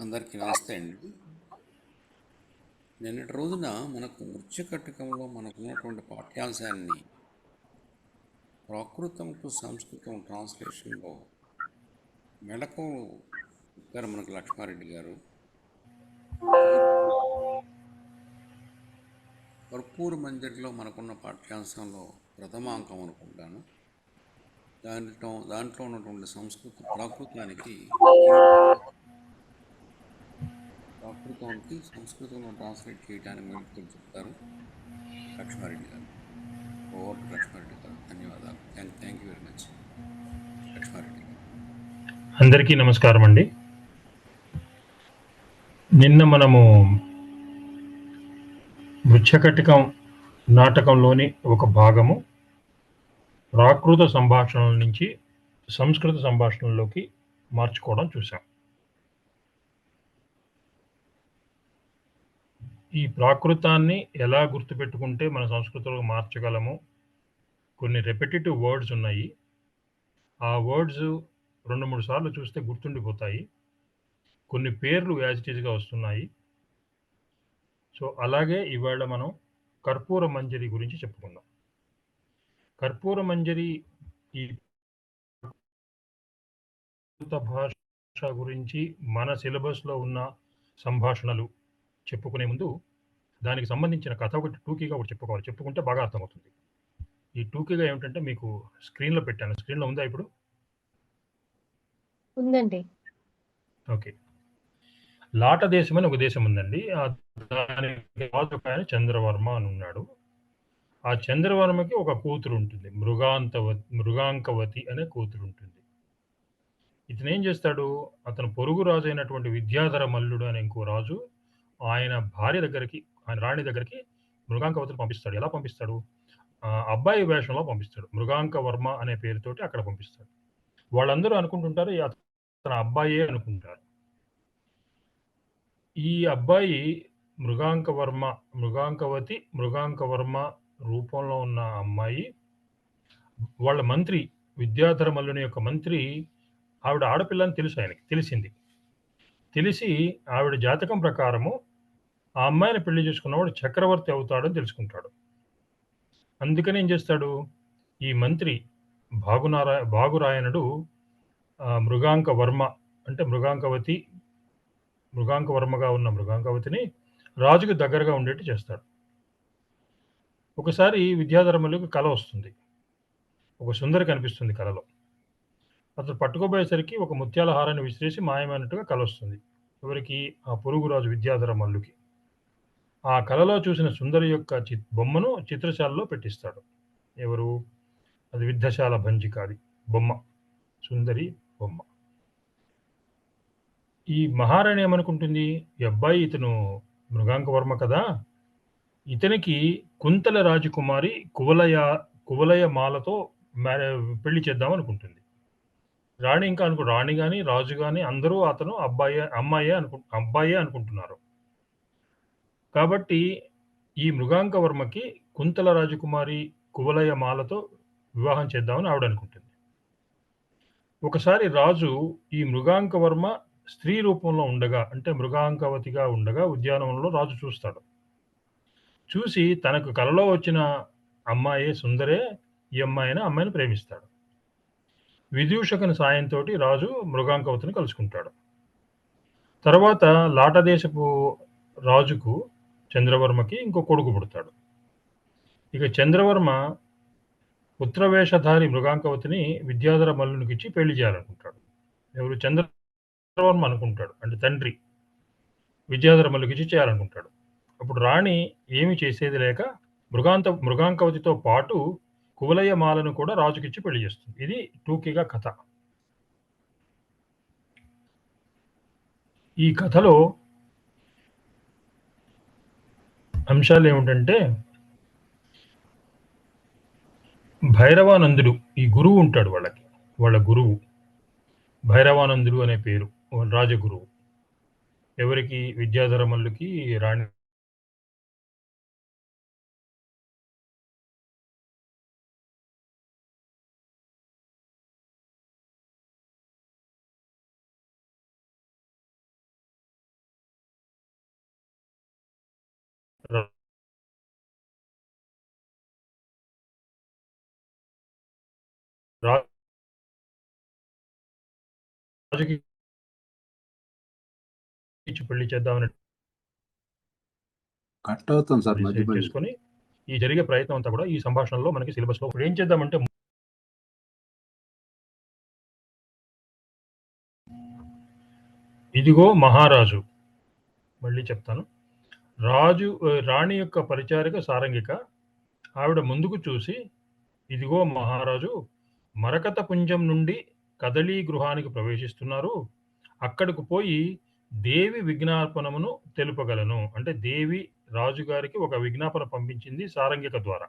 అందరికీ నమస్తే అండి. నిన్నటి రోజున మనకు మృత్యుకటకంలో మనకున్నటువంటి పాఠ్యాంశాన్ని ప్రాకృతం టు సంస్కృతం ట్రాన్స్లేషన్‌లో మెళకువలు చెప్పారు మనకు లక్ష్మారెడ్డి గారు. కర్పూర మంజరిలో మనకున్న పాఠ్యాంశంలో ప్రథమాంకం అనుకుంటాను. దాంట్లో ఉన్నటువంటి ప్రాకృతానికి సంస్కృతంలో ట్రాన్స్లేట్ చేయడానికి మెళకువలు చెప్తారు లక్ష్మారెడ్డి గారు. ఓవర్ టు లక్ష్మారెడ్డి గారు. ధన్యవాదాలు. Thank you very much Lakshmareddy గారు. అందరికీ నమస్కారం అండి. నిన్న మనము మృచ్ఛకటికం నాటకంలోని ఒక భాగము ప్రాకృత సంభాషణల నుంచి సంస్కృత సంభాషణలోకి మార్చుకోవడం చూసాం. ఈ ప్రాకృతాన్ని ఎలా గుర్తుపెట్టుకుంటే మన సంస్కృతంలో మార్చగలము, కొన్ని రెపిటేటివ్ వర్డ్స్ ఉన్నాయి. ఆ వర్డ్స్ 2-3 సార్లు చూస్తే గుర్తుండిపోతాయి. కొన్ని పేర్లు యాజ్ ఇట్ ఈజ్‌గా వస్తున్నాయి. సో అలాగే ఇవాళ మనం కర్పూర మంజరి గురించి చెప్పుకుందాం. కర్పూర మంజరి ఈ భాష గురించి మన సిలబస్‌లో ఉన్న సంభాషణలు చెప్పుకునే ముందు దానికి సంబంధించిన కథ ఒకటి టూకీగా ఒకటి చెప్పుకోవాలి. చెప్పుకుంటే బాగా అర్థమవుతుంది. ఈ టూకీగా ఏమిటంటే మీకు స్క్రీన్‌లో పెట్టాను. స్క్రీన్‌లో ఉందా ఇప్పుడు? ఉందండి. ఓకే. లాట దేశం అని ఒక దేశం ఉందండి. దానికి రాజు ఒక ఆయన చంద్రవర్మ అని ఉన్నాడు. ఆ చంద్రవర్మకి ఒక కూతురు ఉంటుంది. మృగాంకవతి అనే కూతురు ఉంటుంది. ఇతను ఏం చేస్తాడు, అతను పొరుగు రాజు అయినటువంటి విద్యాధర మల్లుడు అనే ఇంకో రాజు ఆయన భార్య దగ్గరికి, ఆయన రాణి దగ్గరికి మృగాంకవతిని పంపిస్తాడు. ఎలా పంపిస్తాడు? అబ్బాయి వేషంలో పంపిస్తాడు. మృగాంక వర్మ అనే పేరుతోటి అక్కడ పంపిస్తాడు. వాళ్ళందరూ అనుకుంటుంటారు అతను అబ్బాయే అనుకుంటారు. ఈ అబ్బాయి మృగాంకవతి మృగాంకవర్మ రూపంలో ఉన్న అమ్మాయి వాళ్ళ మంత్రి విద్యాధర మల్లుని యొక్క మంత్రి ఆవిడ ఆడపిల్లని తెలుసు, ఆయనకి తెలిసి ఆవిడ జాతకం ప్రకారము ఆ అమ్మాయిని పెళ్లి చేసుకున్నవాడు చక్రవర్తి అవుతాడని తెలుసుకుంటాడు. అందుకని ఏం చేస్తాడు, ఈ మంత్రి భాగురాయనుడు మృగాంక వర్మ అంటే మృగాంకవర్మగా ఉన్న మృగాంకవతిని రాజుకు దగ్గరగా ఉండేట్టు చేస్తాడు. ఒకసారి విద్యాధరములకు కల వస్తుంది. ఒక సుందరి కనిపిస్తుంది కలలో. అతను పట్టుకోబోయేసరికి ఒక ముత్యాల హారాన్ని విసిరేసి మాయమైనట్టుగా కల వస్తుంది. ఎవరికి? ఆ పొరుగు రాజు విద్యాధర మల్లుకి. ఆ కలలో చూసిన సుందరి యొక్క బొమ్మను చిత్రశాలలో పెట్టిస్తాడు. ఎవరు? అది విద్ధశాల భంజికాది బొమ్మ, సుందరి బొమ్మ. ఈ మహారాణి ఏమనుకుంటుంది, ఈ అబ్బాయి ఇతను మృగాంకవర్మ కదా, ఇతనికి కుంతల రాజకుమారి కువలయ మాలతో పెళ్లి చేద్దాం అనుకుంటుంది. రాణి కానీ రాజు కానీ అందరూ అతను అబ్బాయే అనుకుంటున్నారు. కాబట్టి ఈ మృగాంకవర్మకి కుంతల రాజకుమారి కువలయ మాలతో వివాహం చేద్దామని ఆవిడ అనుకుంటుంది. ఒకసారి రాజు ఈ మృగాంకవర్మ స్త్రీ రూపంలో ఉండగా, అంటే మృగాంకవతిగా ఉండగా ఉద్యానవనంలో రాజు చూస్తాడు. చూసి తనకు కలలో వచ్చిన అమ్మాయే సుందరే ఈ అమ్మాయిని ప్రేమిస్తాడు. విదూషకుని సాయంతో రాజు మృగాంకవతిని కలుసుకుంటాడు. తర్వాత లాటదేశపు రాజుకు చంద్రవర్మకి ఇంకో కొడుకు పుడతాడు. ఇక చంద్రవర్మ పుత్రవేషధారి మృగాంకవతిని విద్యాధర మల్లునికి ఇచ్చి పెళ్లి చేయాలనుకుంటాడు. ఎవరు? చంద్రవర్మ అనుకుంటాడు, అంటే తండ్రి విద్యాధర మల్లుకి ఇచ్చి చేయాలనుకుంటాడు. అప్పుడు రాణి ఏమి చేసేది లేక మృగాంకవతితో పాటు కువలయ మాలను కూడా రాజుకిచ్చి పెళ్లి చేస్తుంది. ఇది టూకీగా కథ. ఈ కథలో అంశాలు ఏమిటంటే, భైరవానందుడు ఈ గురువు ఉంటాడు, వాళ్ళ గురువు భైరవానందుడు అనే పేరు, రాజగురువు. ఎవరికి? విద్యాధర మల్లుకి, రాణి రాజుకి ఇచ్చి పెళ్లి చేద్దామని కట్ అవుతుంది సార్ మధ్య డిసైడ్ మధ్య. చేసుకొని ఈ జరిగే ప్రయత్నం అంతా కూడా ఈ సంభాషణలో మనకి సిలబస్లో ఇప్పుడు ఏం చేద్దామంటే ఇదిగో మహారాజు, మళ్ళీ చెప్తాను. రాణి యొక్క పరిచారిక సారంగిక ఆవిడ ముందుకు చూసి, ఇదిగో మహారాజు మరకత పుంజం నుండి కదలీ గృహానికి ప్రవేశిస్తున్నారు. అక్కడకు పోయి దేవి విజ్ఞాపనమును తెలుపగలను. అంటే దేవి రాజుగారికి ఒక విజ్ఞాపన పంపించింది సారంగిక ద్వారా,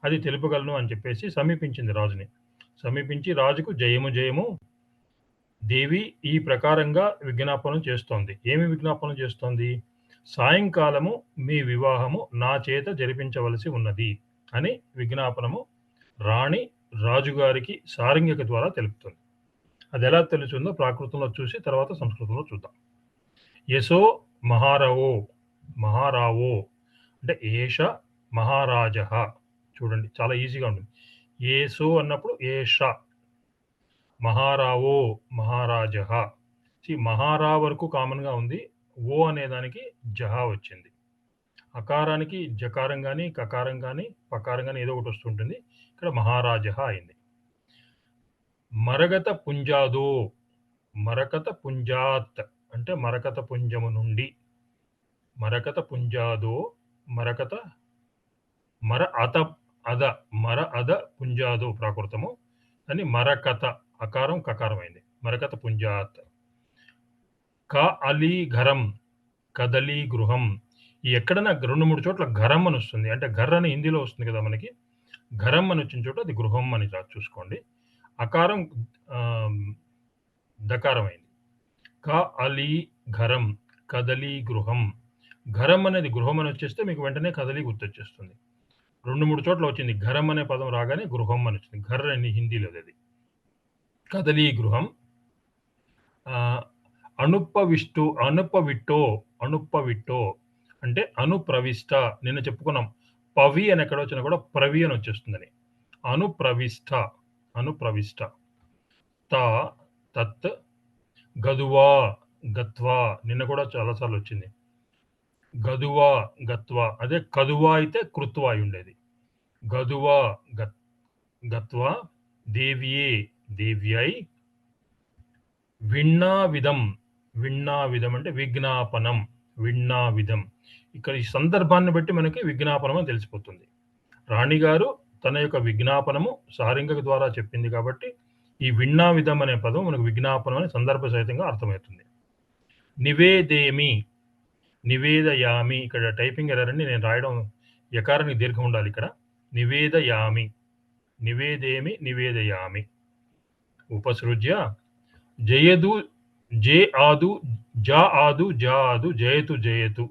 అది తెలుపగలను అని చెప్పేసి సమీపించింది రాజుని. సమీపించి రాజుకు జయము జయము, దేవి ఈ ప్రకారంగా విజ్ఞాపనం చేస్తోంది. ఏమి విజ్ఞాపనం చేస్తోంది? సాయంకాలము మీ వివాహము నా చేత జరిపించవలసి ఉన్నది అని విజ్ఞాపనము రాణి రాజుగారికి సారంగిక ద్వారా తెలుపుతుంది. అది ఎలా తెలుస్తుందో ప్రాకృతంలో చూసి తర్వాత సంస్కృతంలో చూద్దాం. యశో మహారావో అంటే ఏష మహారాజ. చూడండి, చాలా ఈజీగా ఉంటుంది. ఏసో అన్నప్పుడు ఏష, మహారావో మహారాజ. మహారా వరకు కామన్ గా ఉంది, ఓ అనే దానికి జహా వచ్చింది. అకారానికి జకారం కానీ కకారం కానీ పకారం కానీ ఏదో ఒకటి వస్తుంటుంది. ఇక్కడ మహారాజ అయింది. మరగత పుంజాదో, మరకత పుంజాత్ అంటే మరకత పుంజము నుండి, మరకత పుంజాదో, మరకత మర అద పుంజాదో ప్రాకృతము అని మరకత అకారం కకారం అయింది. మరకత పుంజాత్. క అలీ ఘరం, కదలీ గృహం. ఈ ఎక్కడైనా 2-3 చోట్ల ఘరం అని వస్తుంది, అంటే ఘర్ అని హిందీలో వస్తుంది కదా మనకి. ఘరం అని వచ్చిన చోట అది గృహం అని చూసుకోండి. అకారం దకారం అయింది. క అలీ ఘరం, కదలీ గృహం. ఘరం అనేది గృహం అని వచ్చేస్తే మీకు వెంటనే కదలీ గుర్తొచ్చేస్తుంది. 2-3 చోట్ల వచ్చింది ఘరం అనే పదం రాగానే గృహం అని వచ్చింది. ఘర్ అని హిందీలో అది. కదలీ గృహం. అనుపవిట్టో అంటే అనుప్రవిష్ట. నిన్న చెప్పుకున్నాం పవి అని ఎక్కడ వచ్చినా కూడా ప్రవి అని వచ్చేస్తుందని. అనుప్రవిష్ట. తత్ గదువా గత్వా, నిన్న కూడా చాలాసార్లు వచ్చింది. గదువా గత్వా, అదే కదువా అయితే కృత్వా అయి ఉండేది. గదువా గత్వా దేవ్యై. విన్నావిధం అంటే విజ్ఞాపనం. విన్నావిధం ఇక్కడ ఈ సందర్భాన్ని బట్టి మనకి విజ్ఞాపనం అని తెలిసిపోతుంది. రాణిగారు తన యొక్క విజ్ఞాపనము సారంగిక ద్వారా చెప్పింది కాబట్టి ఈ విన్నావిధం అనే పదం మనకు విజ్ఞాపనం అని సందర్భ సహితంగా అర్థమవుతుంది. నివేదయామి, ఇక్కడ టైపింగ్ ఎర్రర్ అని నేను రాయడం, యకారానికి దీర్ఘం ఉండాలి ఇక్కడ. నివేదయామి ఉపసృజ్య జయదు జా ఆదు జయతు.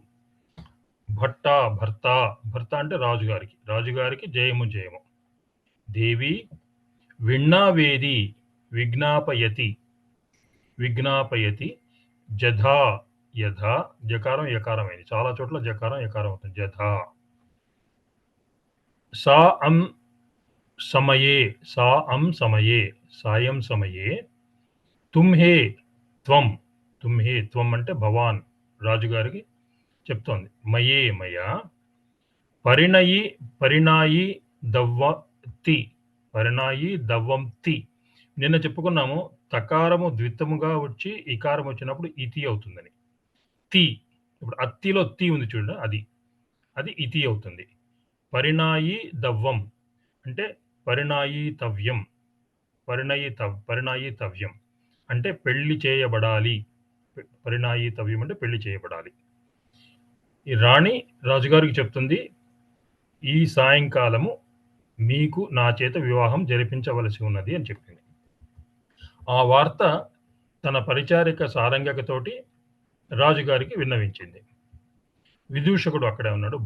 భర్త అంటే రాజుగారికి జయము. దేవి విన్నావేది విజ్ఞాపయతి. యథా జకారం యకారం అయింది, చాలా చోట్ల జకారం యకారం అవుతుంది. జథా. సాయం సమయే తుమ్హే త్వం అంటే భవాన్ రాజుగారికి చెప్తోంది. మయా పరిణాయి దవ్వంతి. నిన్న చెప్పుకున్నాము తకారము ద్విత్తముగా వచ్చి ఇకారం వచ్చినప్పుడు ఇతి అవుతుందని. ఇప్పుడు అత్తిలో తి ఉంది చూడండి, అది ఇతి అవుతుంది. పరిణాయి దవ్వం అంటే పరిణాయితవ్యం అంటే పెళ్లి చేయబడాలి. పరిణాయితవ్యం అంటే పెళ్లి చేయబడాలి. ఈ రాణి రాజుగారికి చెప్తుంది, ఈ సాయంకాలము మీకు నా చేత వివాహం జరిపించవలసి ఉన్నది అని చెప్పింది. ఆ వార్త తన పరిచారిక సారంగికతోటి రాజుగారికి విన్నవించింది. విదూషకుడు అక్కడే ఉన్నాడు.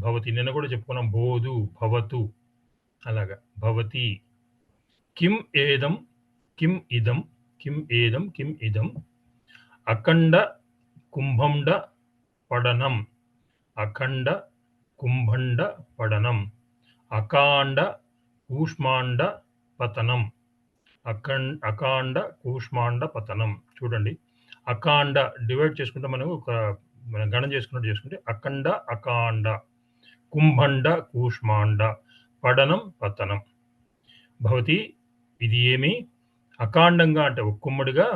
భవతి నిన్న కూడా చెప్పుకున్నాం. బోధు భవతు, అలాగా భవతి. కిం ఇదం అఖండ కుంభండ పడనం, అఖండ కుంభండ పడనం, అకాండ కూష్మాండ పతనం, అకాండ కూష్మాండ పతనం. చూడండి, అకాండ డివైడ్ చేసుకుంటే మనం గణన చేసుకుంటే అఖండ అకాండ, కుంభండ కూష్మాండ, పడనం పతనం. భవతి ఇది ఏమి? అకాండంగా అంటే ఒక్కుమ్మడిగా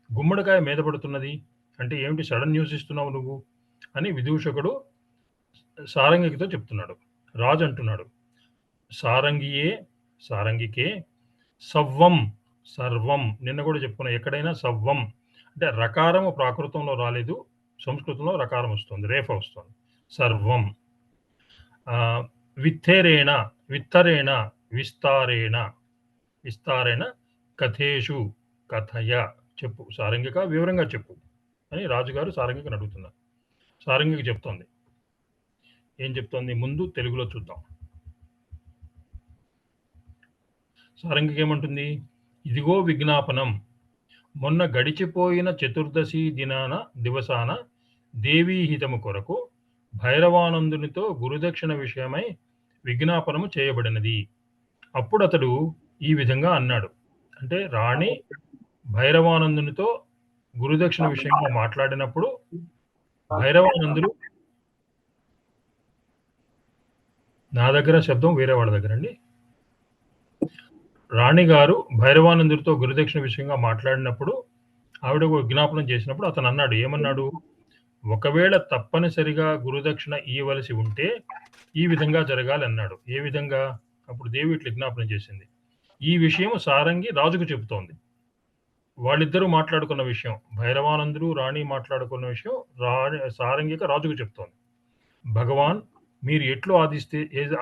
గుమ్మడికాయ మీద పడుతున్నది అంటే ఏమిటి? సడన్ న్యూస్ ఇస్తున్నావు నువ్వు అని విదూషకుడు సారంగితో చెప్తున్నాడు. రాజు అంటున్నాడు, సారంగికే సవ్వం సర్వం. నిన్న కూడా చెప్పుకున్నా, ఎక్కడైనా సవ్వం అంటే రకారము ప్రాకృతంలో రాలేదు, సంస్కృతంలో రకారం వస్తుంది, రేఫ వస్తుంది. సర్వం. విత్తరేణ విస్తారేణ కథేషు కథయ. చెప్పు సారంగిక, వివరంగా చెప్పు అని రాజుగారు సారంగికని అడుగుతున్నారు. సారంగికి చెప్తోంది. ఏం చెప్తోంది ముందు తెలుగులో చూద్దాం. సారంగికి ఏమంటుంది? ఇదిగో విజ్ఞాపనం. మొన్న గడిచిపోయిన చతుర్దశి దివసాన దేవీహితము కొరకు భైరవానందునితో గురుదక్షిణ విషయమై విజ్ఞాపనము చేయబడినది. అప్పుడు అతడు ఈ విధంగా అన్నాడు. అంటే రాణి భైరవానందునితో గురుదక్షిణ విషయంగా మాట్లాడినప్పుడు భైరవానందుడు, నా దగ్గర శబ్దం వేరే వాళ్ళ దగ్గర అండి. రాణి గారు భైరవానందుడితో గురుదక్షిణ విషయంగా మాట్లాడినప్పుడు, ఆవిడ విజ్ఞాపనం చేసినప్పుడు అతను అన్నాడు, ఏమన్నాడు? ఒకవేళ తప్పనిసరిగా గురుదక్షిణ ఇవ్వవలసి ఉంటే ఈ విధంగా జరగాలి అన్నాడు. ఏ విధంగా? అప్పుడు దేవి ఇట్లా విజ్ఞాపనం చేసింది. ఈ విషయం సారంగి రాజుకు చెబుతోంది. వాళ్ళిద్దరూ మాట్లాడుకున్న విషయం, భైరవానందుడు రాణి మాట్లాడుకున్న విషయం సారంగిక రాజుకు చెప్తోంది. భగవాన్ మీరు ఎట్లు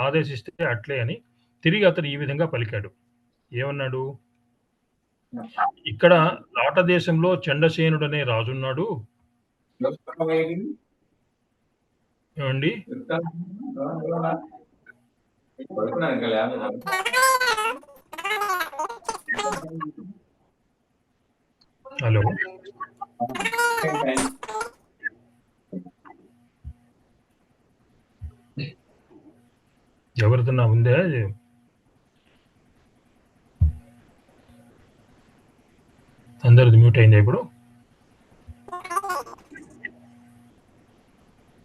ఆదేశిస్తే అట్లే అని తిరిగి అతడు ఈ విధంగా పలికాడు. ఏమన్నాడు? ఇక్కడ లాట దేశంలో చండసేనుడనే రాజున్నాడు. ఏమండి? హలో, ఎవరిదన్నా ఉందే? అందరిది మ్యూట్ అయిందా ఇప్పుడు?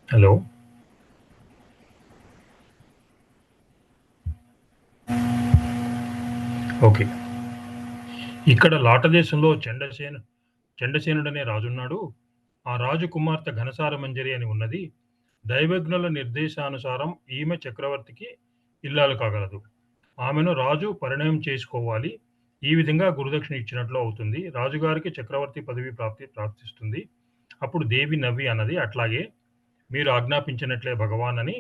Hello, okay. ఇక్కడ లాట దేశంలో చండసేనుడనే రాజున్నాడు. ఆ రాజు కుమార్తె ఘనసార మంజరి అని ఉన్నది. దైవజ్ఞుల నిర్దేశానుసారం ఈమె చక్రవర్తికి ఇల్లాలు కాగలదు. ఆమెను రాజు పరిణయం చేసుకోవాలి. ఈ విధంగా గురుదక్షిణ ఇచ్చినట్లు అవుతుంది. రాజుగారికి చక్రవర్తి పదవి ప్రాప్తిస్తుంది. అప్పుడు దేవి నవ్వి అన్నది, అట్లాగే మీరు ఆజ్ఞాపించినట్లే భగవాన్ అని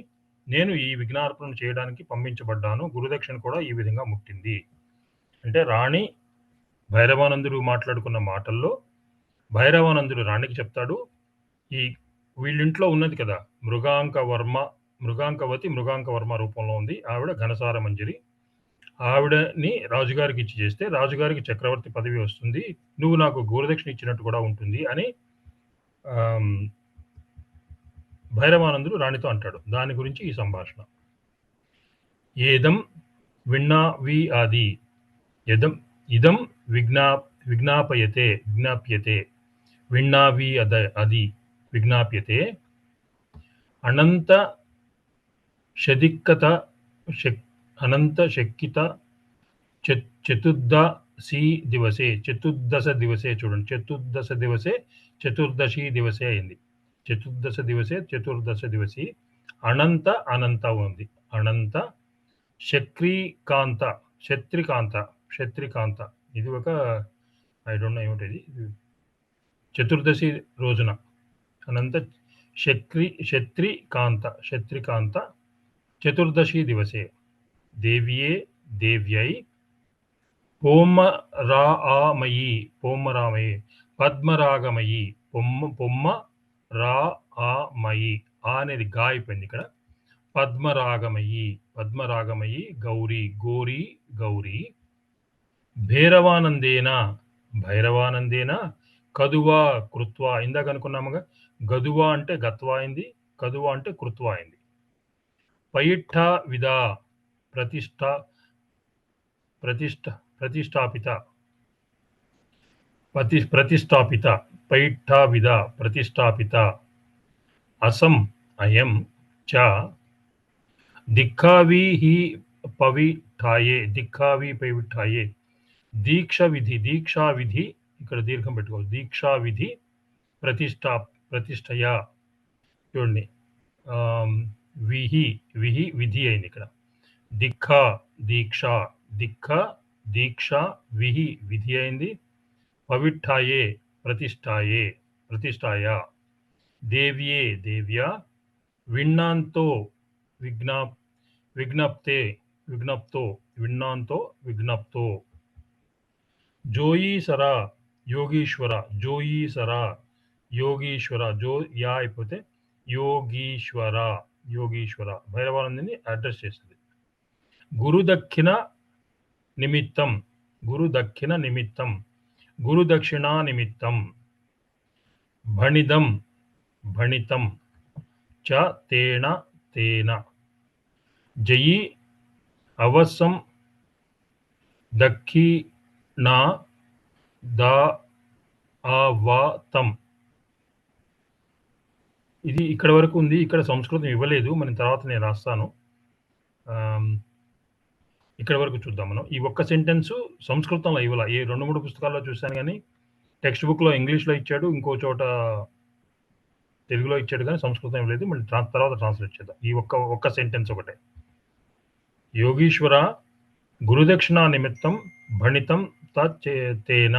నేను ఈ విజ్ఞాపనం చేయడానికి పంపించబడ్డాను. గురుదక్షిణ కూడా ఈ విధంగా ముట్టింది. అంటే రాణి భైరవానందుడు మాట్లాడుకున్న మాటల్లో భైరవానందుడు రాణికి చెప్తాడు, ఈ వీళ్ళింట్లో ఉన్నది కదా మృగాంకవతి మృగాంకవర్మ రూపంలో ఉంది. ఆవిడ ఘనసార మంజరి. ఆవిడని రాజుగారికి ఇచ్చి చేస్తే రాజుగారికి చక్రవర్తి పదవి వస్తుంది. నువ్వు నాకు గురుదక్షిణ ఇచ్చినట్టు కూడా ఉంటుంది అని భైరవానందుడు రాణితో అంటాడు. దాని గురించి ఈ సంభాషణ. ఏదం విజ్ఞావి ఆది ఇదం విజ్ఞాప్యతే విజ్ఞావి అది విజ్ఞాప్యతే అనంత శక్కిత చతుర్దశి దివసే చూడండి, చతుర్దశి దివసే అయింది. చతుర్దశ దివసి అనంత ఉంది. అనంత శత్రికాంత ఇది ఒక ఐ డోంట్ నో ఏమిటది. చతుర్దశి రోజున అనంత శత్రికాంత చతుర్దశి దివసే దేవ్యై పోమరామయీ పద్మరాగమయీ పొమ్మరామయీ అనేది గా అయిపోయింది ఇక్కడ. పద్మరాగమయీ గౌరీ భైరవానందేన కదువా కృత్వా. ఇందాక అనుకున్నాముగా గదువ అంటే గత్వ అయింది. కదువ అంటే కృత్వ అయింది. పయిఠ విద ప్రతిష్ట ప్రతిష్ట ప్రతిష్టాపిత ప్రతిష్టాపిత పైఠ విద ప్రతిష్టాపిత అసం అయం చ దిక్కావి హి పవిఠాయే దిక్కావి పవిఠాయే దీక్షా విధి ఇక్కడ దీర్ఘం పెట్టుకోవాలి. దీక్షా విధి ప్రతిష్టయ చూడండి. విధి అయింది ఇక్కడ. దీక్ష విధి అయింది. పవిఠాయే ప్రతిష్టాయ దేవ్యా విన్నాంతో విజ్ఞప్తో జోయీసరా యోగీశ్వర యా అయిపోతే యోగీశ్వర భైరవానందని అడ్రస్ చేస్తుంది. గురుదక్షిణ నిమిత్తం గురుదక్షిణా నిమిత్తం భణితం చ తేన జయి అవసం దక్షిణా దావతం. ఇది ఇక్కడ వరకు ఉంది. ఇక్కడ సంస్కృతం ఇవ్వలేదు, మనం తర్వాత నేను రాస్తాను. ఇక్కడ వరకు చూద్దాం మనం. ఈ ఒక్క సెంటెన్స్ సంస్కృతంలో ఇవ్వాల. ఏ 2-3 పుస్తకాల్లో చూశాను కానీ టెక్స్ట్ బుక్లో ఇంగ్లీష్లో ఇచ్చాడు, ఇంకో చోట తెలుగులో ఇచ్చాడు కానీ సంస్కృతం ఇవ్వలేదు. మళ్ళీ తర్వాత ట్రాన్స్లేట్ చేద్దాం. ఈ ఒక్క సెంటెన్స్ ఒకటే. యోగీశ్వర గురుదక్షిణ నిమిత్తం భణితం తేన.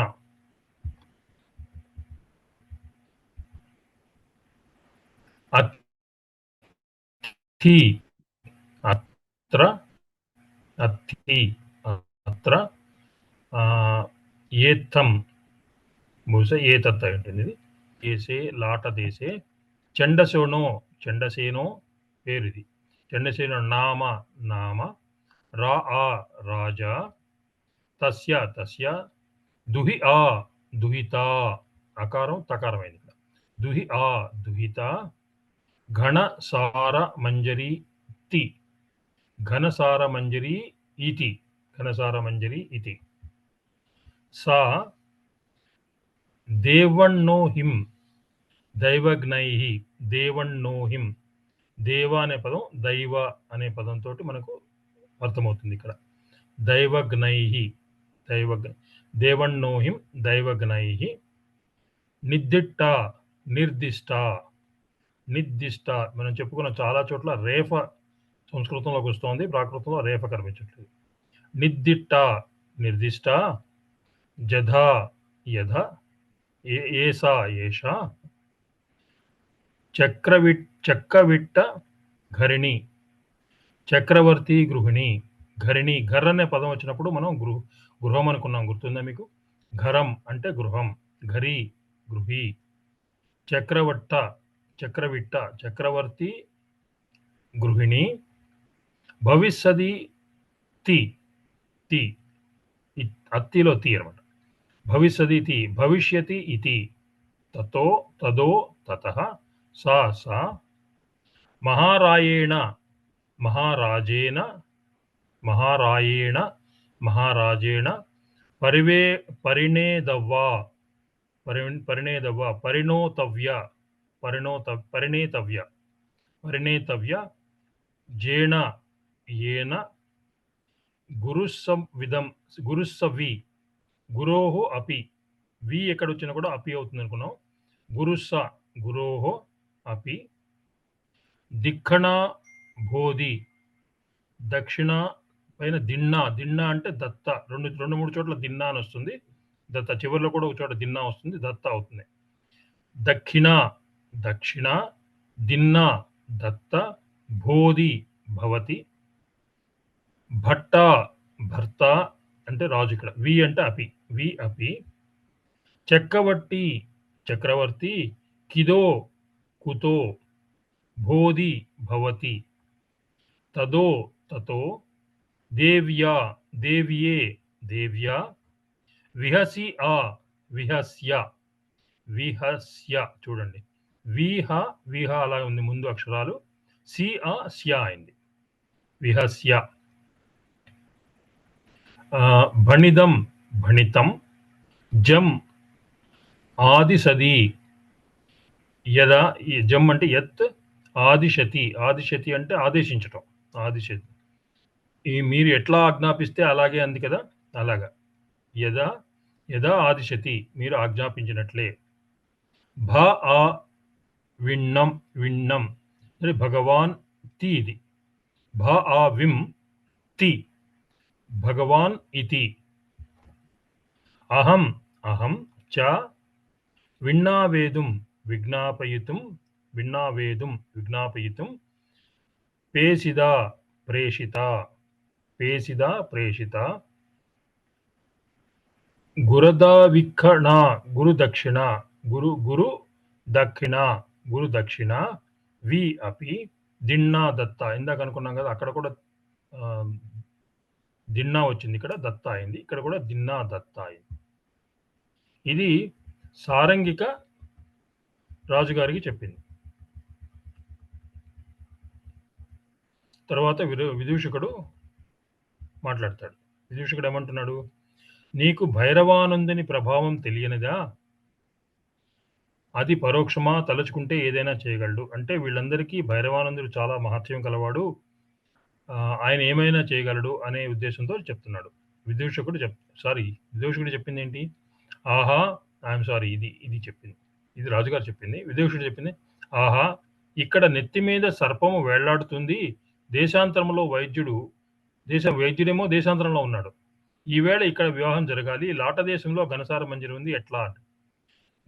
అత్ర ఏత్తం బహుశా ఏతత్ అయి ఉంటుంది. ఇది దేశే లాట దేశే చండసేనో పేరు. ఇది చండసేనో నామ రాజా తస్య దుహిత అకారం తకారమైంది ఇక్కడ. దుహిత ఘనసార మంజరి ఇతి సా దేవన్నోహిం దైవజ్ఞైః దేవ అనే పదం దైవ అనే పదంతో మనకు అర్థమవుతుంది. ఇక్కడ దేవన్నోహిం దైవజ్ఞైః నిర్దిష్ట మనం చెప్పుకున్న చాలా చోట్ల రేఫ సంస్కృతంలోకి వస్తుంది, ప్రాకృతంలో రేఫ కనిపించట్లేదు. నిర్దిష్ట యథ ఏష చక్రవిట్ట ఘరిణి చక్రవర్తి గృహిణి. ఘర్ అనే పదం వచ్చినప్పుడు మనం గృహం అనుకున్నాం, గుర్తుందా మీకు? ఘరం అంటే గృహం, ఘరి గృహి. చక్రవిట్ట చక్రవర్తి గృహిణి. భవిష్యది అత్తిలో తి అనమాట. భవిష్యతి ఇతి తదో తతః సా మహారాజేణ పరిణేతవ్య ఏన గురుస్సవి గురోహో అపి. వి ఎక్కడ వచ్చినా కూడా అపి అవుతుంది అనుకున్నాం. గురోహో అపి. దిక్కణ బోధి దక్షిణ పైన దిన్నా అంటే దత్త. 2-3 చోట్ల దిన్నా అని వస్తుంది. దత్త చివరిలో కూడా ఒక చోట దిన్నా వస్తుంది, దత్త అవుతుంది. దక్షిణ దిన్నా దత్త బోధి భవతి. భర్త అంటే రాజు. ఇక్కడ వి అంటే అపి. చక్రవర్తి కుతో బోధి భవతి. తతో దేవ్యే విహస్య చూడండి. వీహ వీహ అలా ఉంది ముందు అక్షరాలు. సి ఆ స్యా అయింది. విహస్య. భణిదం భణితం. జం ఆదిశది. యదా ఈ జం అంటే యత్ ఆదిశతి. ఆదిశతి అంటే ఆదేశించటం. ఆదిశతి. ఈ మీరు ఎట్లా ఆజ్ఞాపిస్తే అలాగే అంది కదా, అలాగా. యదా యదా ఆదిశతి మీరు ఆజ్ఞాపించినట్లే. భ ఆ విణ్ణం విణ్ణం అంటే భగవాన్ తి ఇది. భ ఆ విం తి భగవాన్ ఇతి. అహం అహం చ విణ్ణావేదుం విజ్ఞాపయితుం విణ్ణావేదుం విజ్ఞాపయితుం పేసిదా ప్రేషిత పేసిదా ప్రేషిత గురదావిక్కణ గురుదక్షిణ గురు దక్షిణ గురుదక్షిణ వి అపి దిన్నా దత్త. ఇందాక అనుకున్నాం కదా, అక్కడ కూడా దిన్నా వచ్చింది, ఇక్కడ దత్త అయింది, ఇక్కడ కూడా దిన్నా దత్త అయింది. ఇది సారంగిక రాజుగారికి చెప్పింది. తర్వాత విదూషకుడు మాట్లాడతాడు. విదూషకుడు ఏమంటున్నాడు? నీకు భైరవానందుని ప్రభావం తెలియనిదా? అది పరోక్షమా? తలుచుకుంటే ఏదైనా చేయగలడు. అంటే వీళ్ళందరికీ భైరవానందుడు చాలా మహత్యం కలవాడు, ఆయన ఏమైనా చేయగలడు అనే ఉద్దేశంతో చెప్తున్నాడు. విదూషకుడు చెప్పింది ఏంటి? ఆహా ఐఎమ్ సారీ, ఇది చెప్పింది, ఇది రాజుగారు చెప్పింది. విదూషకుడు చెప్పింది, ఆహా ఇక్కడ నెత్తి మీద సర్పము వేళ్లాడుతుంది. దేశాంతరంలో వైద్యుడేమో దేశాంతరంలో ఉన్నాడు. ఈవేళ ఇక్కడ వివాహం జరగాలి. లాట దేశంలో ఘనసార మంజరి ఉంది, ఎట్లా?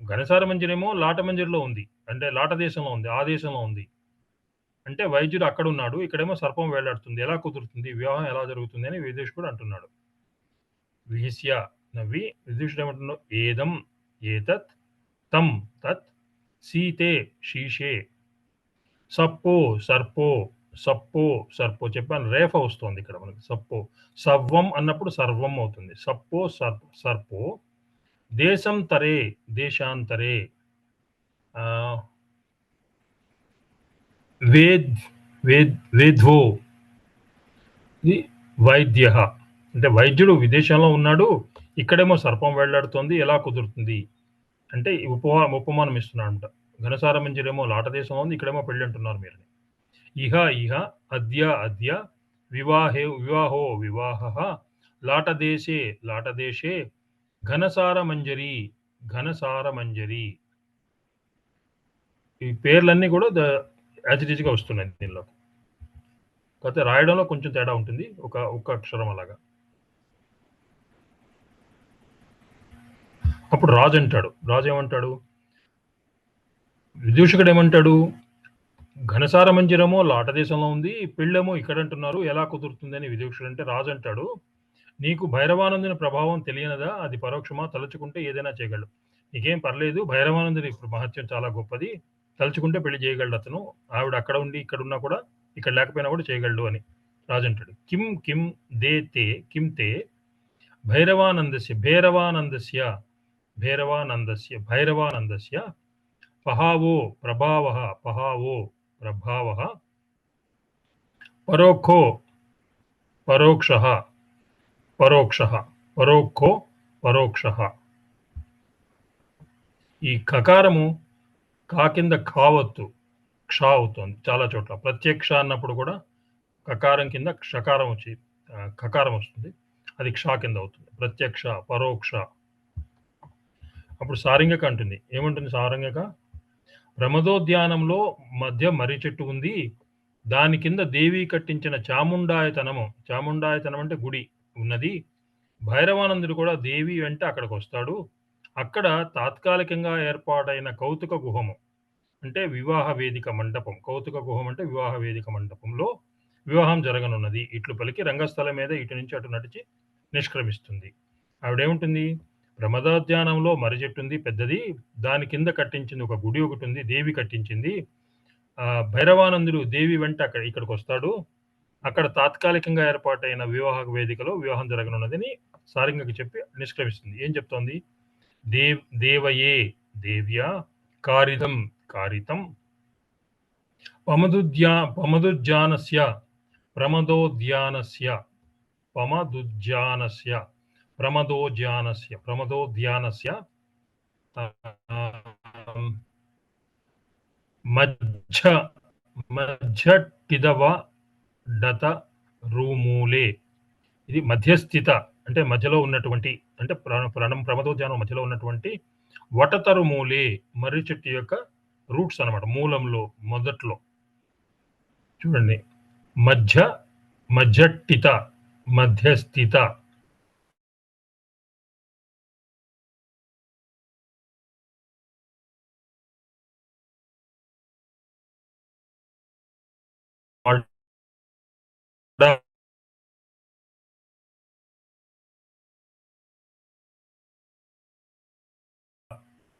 ఘనసార మంజరేమో లాట మంజరిలో ఉంది, అంటే లాట దేశంలో ఉంది, ఆ దేశంలో ఉంది. అంటే వైద్యుడు అక్కడ ఉన్నాడు, ఇక్కడేమో సర్పం వేలాడుతుంది, ఎలా కుదురుతుంది? వివాహం ఎలా జరుగుతుంది అని విదూషకుడు అంటున్నాడు. విహిస్య నవ్వి విదూషకుడు ఏమంటున్నాడు? ఏదం ఏతత్ తం తత్ సీతే శీషే సప్పో సర్పో సప్పో సర్పో. చెప్పాను, రేఫ వస్తుంది ఇక్కడ మనకి. సప్పో సవ్వం అన్నప్పుడు సర్వం అవుతుంది. సప్పో సర్పో దేశం తరే దేశాంతరే వేద్వో వైద్య. అంటే వైద్యుడు విదేశంలో ఉన్నాడు, ఇక్కడేమో సర్పం వెళ్లాడుతోంది, ఎలా కుదురుతుంది అంటే ఉపమానం ఇస్తున్నాడంట. ఘనసార మంజరేమో లాట దేశంలో ఉంది, ఇక్కడేమో పెళ్లి అంటున్నారు మీరు. ఇహ ఇహ అద్య అద్య వివాహో వివాహ లాటదేశే ఘనసార మంజరి. ఈ పేర్లన్నీ కూడా యాజ్ ఇట్ ఈజ్గా వస్తున్నాయి దీనిలో, కాకపోతే రాయడంలో కొంచెం తేడా ఉంటుంది, ఒక అక్షరం అలాగా. అప్పుడు రాజు ఏమంటాడు? విదూషకుడు ఏమంటాడు? ఘనసార మంజరమో లాట దేశంలో ఉంది, పెళ్ళేమో ఇక్కడ అంటున్నారు, ఎలా కుదురుతుందని విదూషకుడు అంటే, రాజు అంటాడు, నీకు భైరవానందుని ప్రభావం తెలియనదా? అది పరోక్షమా? తలుచుకుంటే ఏదైనా చేయగలడు. నీకేం పర్లేదు, భైరవానందుని మహత్యం చాలా గొప్పది, తలుచుకుంటే పెళ్లి చేయగలడు అతను. ఆవిడ అక్కడ ఉండి ఇక్కడ ఉన్నా కూడా, ఇక్కడ లేకపోయినా కూడా చేయగలడు అని రాజు అంటాడు. కిం దే తే కిం తే భైరవానందస్య పహావో ప్రభావః పరోక్షః. ఈ కకారము కా కింద ఖావత్తు క్షా అవుతుంది చాలా చోట్ల. ప్రత్యక్ష అన్నప్పుడు కూడా కకారం కింద క్షకారం వచ్చి కకారం వస్తుంది, అది క్షా కింద అవుతుంది. ప్రత్యక్ష, పరోక్ష. అప్పుడు సారంగిక అంటుంది, ఏమంటుంది సారంగిక? ప్రమదోద్యానంలో మధ్య మర్రి చెట్టు ఉంది, దాని కింద దేవి కట్టించిన చాముండాయతనం అంటే గుడి ఉన్నది. భైరవానందుడు కూడా దేవి వెంట అక్కడికి వస్తాడు. అక్కడ తాత్కాలికంగా ఏర్పాటైన కౌతుక గుహము అంటే వివాహ వేదిక మండపం. కౌతుక గుహం అంటే వివాహ వేదిక మండపంలో వివాహం జరగనున్నది. ఇట్లు పలికి రంగస్థలం మీద ఇటు నుంచి అటు నడిచి నిష్క్రమిస్తుంది. ఆవిడేముంటుంది? ప్రమదోద్యానంలో మర్రి చెట్టు ఉంది పెద్దది, దాని కింద కట్టించింది ఒక గుడి ఒకటి ఉంది, దేవి కట్టించింది. భైరవానందుడు దేవి వెంట ఇక్కడికి వస్తాడు, అక్కడ తాత్కాలికంగా ఏర్పాటైన వివాహ వేదికలో వివాహం జరగనున్నదని సారంగికి చెప్పి నిష్క్రమిస్తుంది. ఏం చెప్తోంది? దేవయే దేవ్యా కారిదం కారితం పమదుజ్జానస్య ప్రమదోద్యానస్య ప్రమదోద్యానస్య మధ్యటిదవ డత రూమూలే. ఇది మధ్యస్థిత అంటే మధ్యలో ఉన్నటువంటి, అంటే ప్రమదోద్యానం మధ్యలో ఉన్నటువంటి వటతరు మూలే, మర్రి చెట్టు యొక్క రూట్స్ అన్నమాట, మూలంలో మొదట్లో. చూడండి, మధ్యటిత మధ్యస్థిత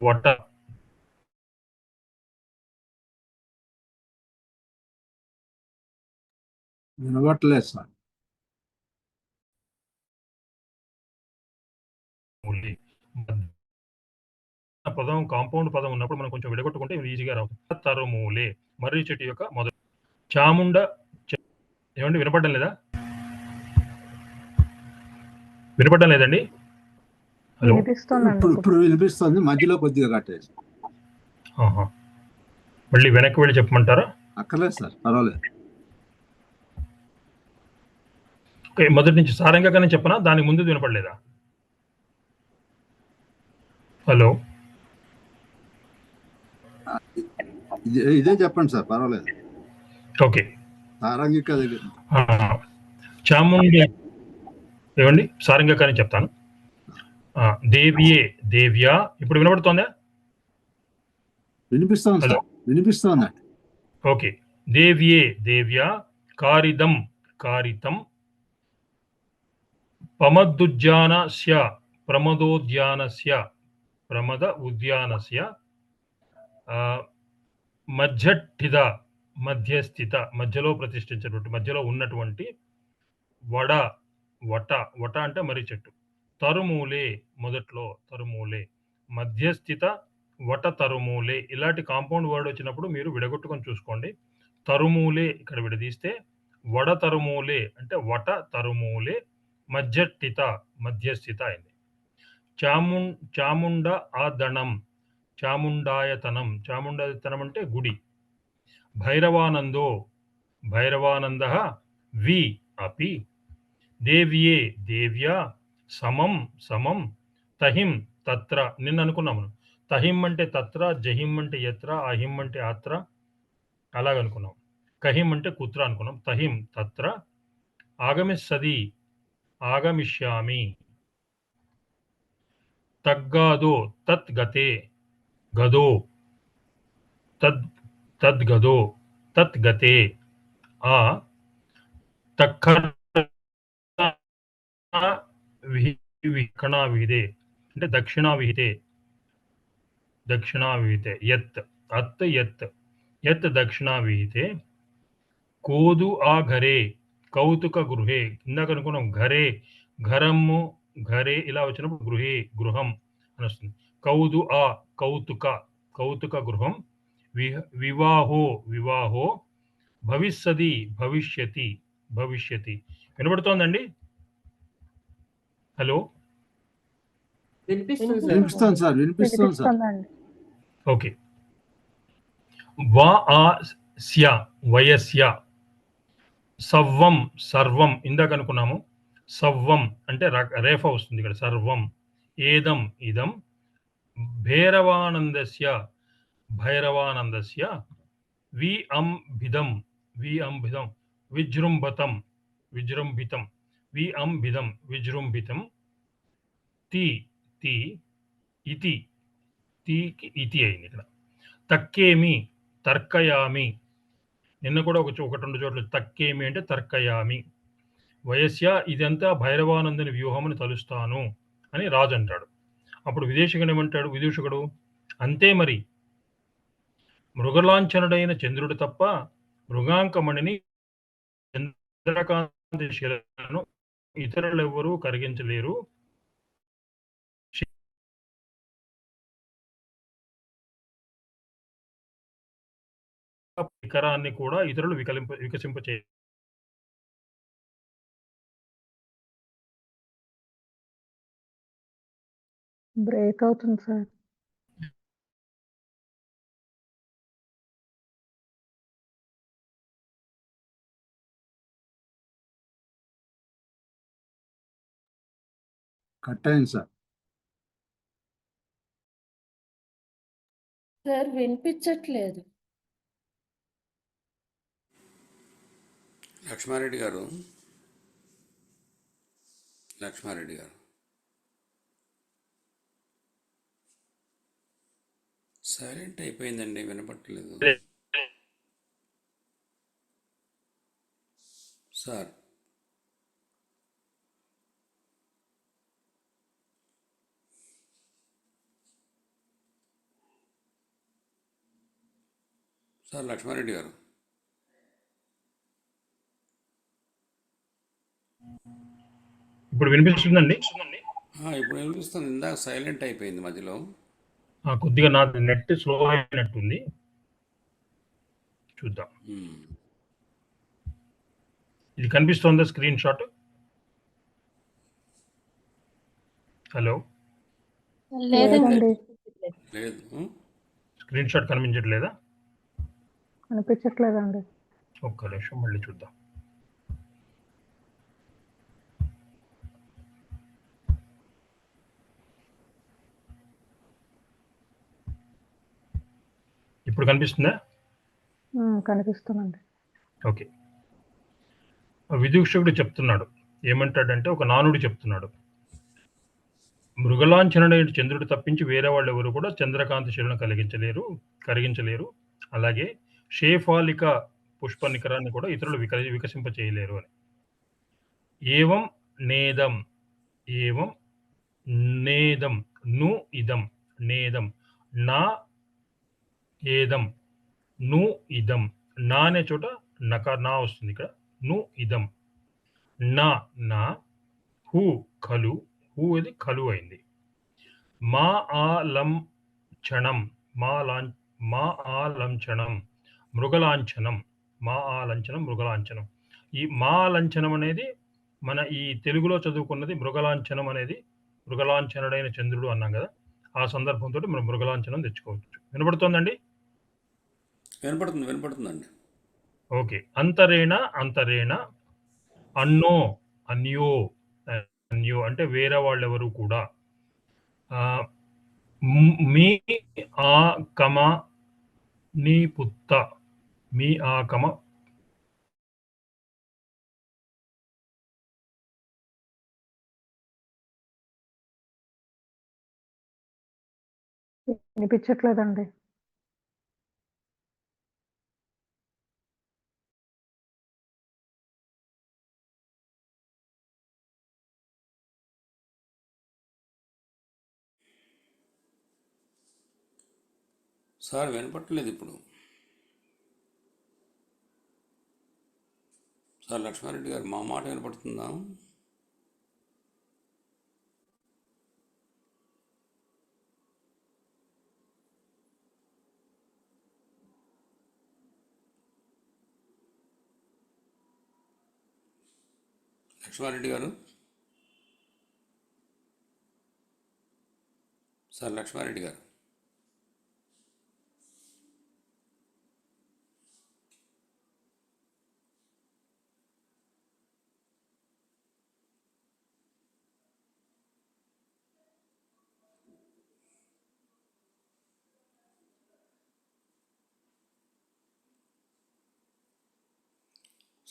వట వినవట్లేదు సార్. పదం కాంపౌండ్ పదం ఉన్నప్పుడు మనం కొంచెం విడగొట్టుకుంటే ఈజీగా రావుతుంది. తరుమూలే, మర్రి చెట్టు యొక్క మొదటి. చాముండ, ఏమండి వినపడడం లేదా? వినపడడం లేదండి? హలో, ఇప్పుడు వినిపిస్తుంది, మధ్యలో కొద్దిగా కట్టేసి. మళ్ళీ వెనక్కి వెళ్ళి చెప్పమంటారా? అక్కర్లేదు సార్, పర్వాలేదు. ఓకే, మొదటి నుంచి సారంగానే చెప్పనా? దానికి ముందు వినపడలేదా? హలో, ఇదే చెప్పండి సార్, పర్వాలేదు. ఓకే, సారంగిక దగ్గర చాముండి, ఏమండి సారంగానే చెప్తాను. దేవియే దేవ్యా, ఇప్పుడు వినపడుతోందా? వినిపిస్తోంది సార్, వినిపిస్తోంది. ఓకే, దేవ్యే దేవ్యా కారిదం కారితం పమదుజ్జానస్య ప్రమదోద్యానస్య ప్రమద ఉద్యానస్య మధ్యఠిద మధ్యస్థిత మధ్యలో ప్రతిష్ఠించినటువంటి మధ్యలో ఉన్నటువంటి వట అంటే మర్రి చెట్టు, తరుమూలే మొదట్లో తరుమూలే, మధ్యస్థిత వట తరుమూలే. ఇలాంటి కాంపౌండ్ వర్డ్ వచ్చినప్పుడు మీరు విడగొట్టుకొని చూసుకోండి. తరుమూలే ఇక్కడ విడదీస్తే వడ తరుమూలే అంటే వట తరుమూలే, మధ్యస్థిత మధ్యస్థిత అయింది. చాముండ ఆదణం చాముండాయతనం, చాముండాయతనం అంటే గుడి. భైరవానంద వి అపి దేవ్యే దేవ్యా సమం తహిం తత్ర. నిన్న అనుకున్నాము, తహిం అంటే తత్ర, జహిం అంటే యత్ర, అహిం అంటే అత్ర, అలాగనుకున్నాం. కహిం అంటే కుత్ర అనుకున్నాం. తహిం తత్ర ఆగమిస్సది ఆగమిష్యామి. తగ్గాదో తద్గతే గదో తద్గదో తద్గతే ఆ దక్షిణా విహితే అంటే దక్షిణా విహితే యత్ దక్షిణా విహితే కోదు ఆ ఘరే కౌతుక గృహే. ఇందాక అనుకున్నాం ఘరే ఘరము ఘరే, ఇలా వచ్చినప్పుడు గృహే గృహం అని వస్తుంది. కౌదు ఆ కౌతుక గృహం. వివాహో భవిష్యతి వినబడుతోందండి? హలో, వినిపిస్తోంది సార్, వినిపిస్తోంది సార్. ఓకే, వయస్య సర్వం ఇందాక అనుకున్నాము. సవ్వం అంటే రేఫ వస్తుంది ఇక్కడ. సర్వం ఏదం ఇదం భైరవానందస్య విఅంభిదం విజృంభితం విజృంభితం ఇతి అయింది ఇక్కడ. తక్కేమి తర్కయామి, నిన్న కూడా ఒకటి రెండు చోట్ల తక్కేమి అంటే తర్కయామి. వయస్య ఇదంతా భైరవానందుని వ్యూహముని తలుస్తాను అని రాజు అంటాడు. అప్పుడు విదేశికుడు ఏమంటాడు? విదూషకుడు, అంతే మరి, మృగలాంఛనుడైన చంద్రుడు తప్ప మృగాంకమణిని చంద్రకాంతి శిలను ఇతరులెవ్వరూ కరిగించలేరు. పరికరాన్ని కూడా ఇతరులు వికసింప బ్రేక్ అవుతుంది సార్. కట్ అయింది సార్. సార్ వినిపించట్లేదు. లక్ష్మారెడ్డి గారు సైలెంట్ అయిపోయిందండి, వినపట్టలేదు సార్. లక్ష్మారెడ్డి గారు ఇప్పుడు వినిపిస్తుందండి? ఇప్పుడు వినిపిస్తుంది. ఇందాక సైలెంట్ అయిపోయింది మధ్యలో. కొద్దిగా నాది నెట్ స్లో అయినట్టుంది, చూద్దాం. ఇది కనిపిస్తోందా స్క్రీన్ షాట్? హలో, లేదండి. లేదు. స్క్రీన్ షాట్ కనిపించట్లేదా? అనిపించట్లేదండి. ఒక్క నిమిషం మళ్ళీ చూద్దాం. ఇప్పుడు కనిపిస్తుందా? కనిపిస్తుందండి. ఓకే. విదూషకుడు చెప్తున్నాడు, ఏమంటాడంటే ఒక నానుడు చెప్తున్నాడు. మృగలాంఛనుడైన చంద్రుడు తప్పించి వేరే వాళ్ళు ఎవరు కూడా చంద్రకాంత శిలను కరిగించలేరు. అలాగే షేఫాలిక పుష్ప నికరాన్ని కూడా ఇతరులు వికసింప చేయలేరు అని. ఏవం నేదం ను ఇదం నేదం నా ఏదం ను ఇదం. నా అనే చోట నా వస్తుంది, ఇక్కడ ను ఇదం. నా హూ ఖలు, హూ ఇది ఖలు అయింది. మా ఆలంఛనం మృగలాంఛనం. మృగలాంఛనం. ఈ మాలంఛనం అనేది మన ఈ తెలుగులో చదువుకున్నది మృగలాంఛనం అనేది మృగలాంఛనుడైన చంద్రుడు అన్నాం కదా, ఆ సందర్భంతో మనం మృగలాంఛనం తెచ్చుకోవచ్చు. వినపడుతోందండి? వినపడుతుందండి. ఓకే. అంతరేణ అన్యో అంటే వేరే వాళ్ళెవరు కూడా. మీ ఆకమ నీ పుత్త, మీ ఆకమ వినిపించట్లేదండి. సార్ వినపట్టలేదు ఇప్పుడు. సార్ లక్ష్మారెడ్డి గారు, మా మాట వినపడుతుందా? లక్ష్మారెడ్డి గారు, సార్ లక్ష్మారెడ్డి గారు.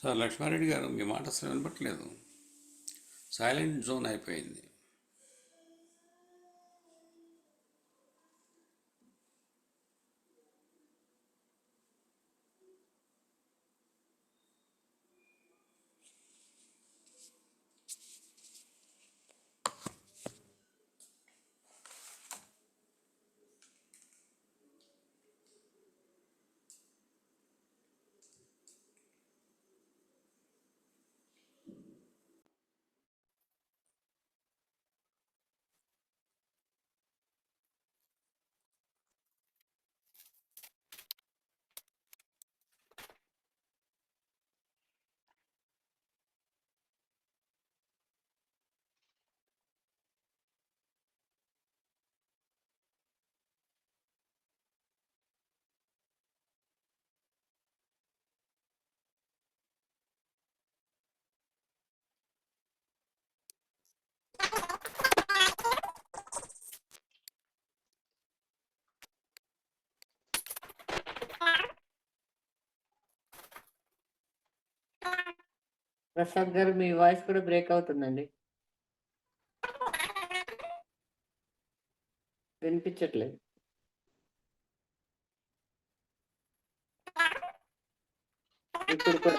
సార్ లక్ష్మారెడ్డి గారు, మీ మాట అసలు వినపట్లేదు, సైలెంట్ జోన్ అయిపోయింది. ప్రసాద్ గారు మీ వాయిస్ కూడా బ్రేక్ అవుతుందండి. వినిపించట్లేదు. ఇప్పుడు కూడా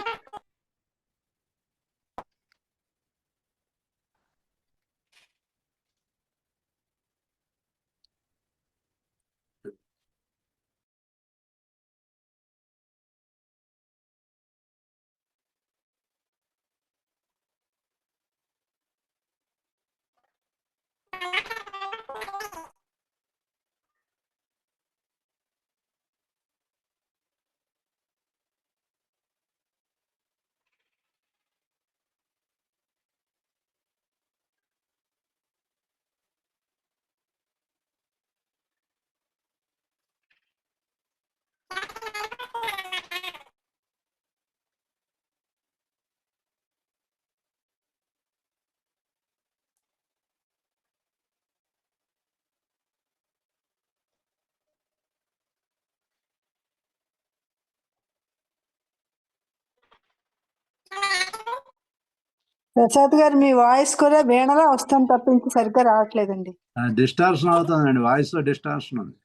ప్రసాద్ గారు మీ వాయిస్ కూడా వీణలా వస్తుంది తప్పించి సరిగ్గా రావట్లేదండి. డిస్టార్షన్ అవుతుందండి, వాయిస్ లో డిస్టార్షన్ ఉంది.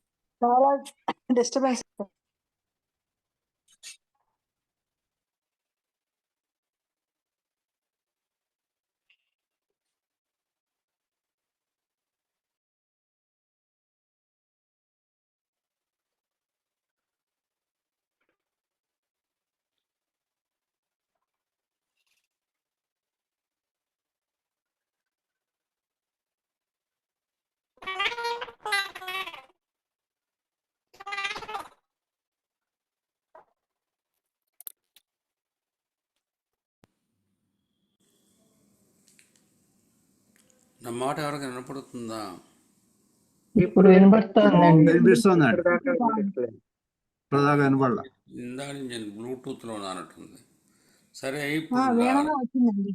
చాలా డిస్టర్బెన్స్. నా మాట ఎవరికి వినపడుతుందా? ఇప్పుడు వినబడుతోందండి. వినిపిస్తుందండి, ఇప్పటిదాకా వినిపించలేదు. ఇప్పటిదాకా వినపడలా. ఇందాక నేను బ్లూటూత్లో ఉన్నట్టుంది. సరే, ఆ, ఇప్పుడు వీణలా వచ్చిందండి.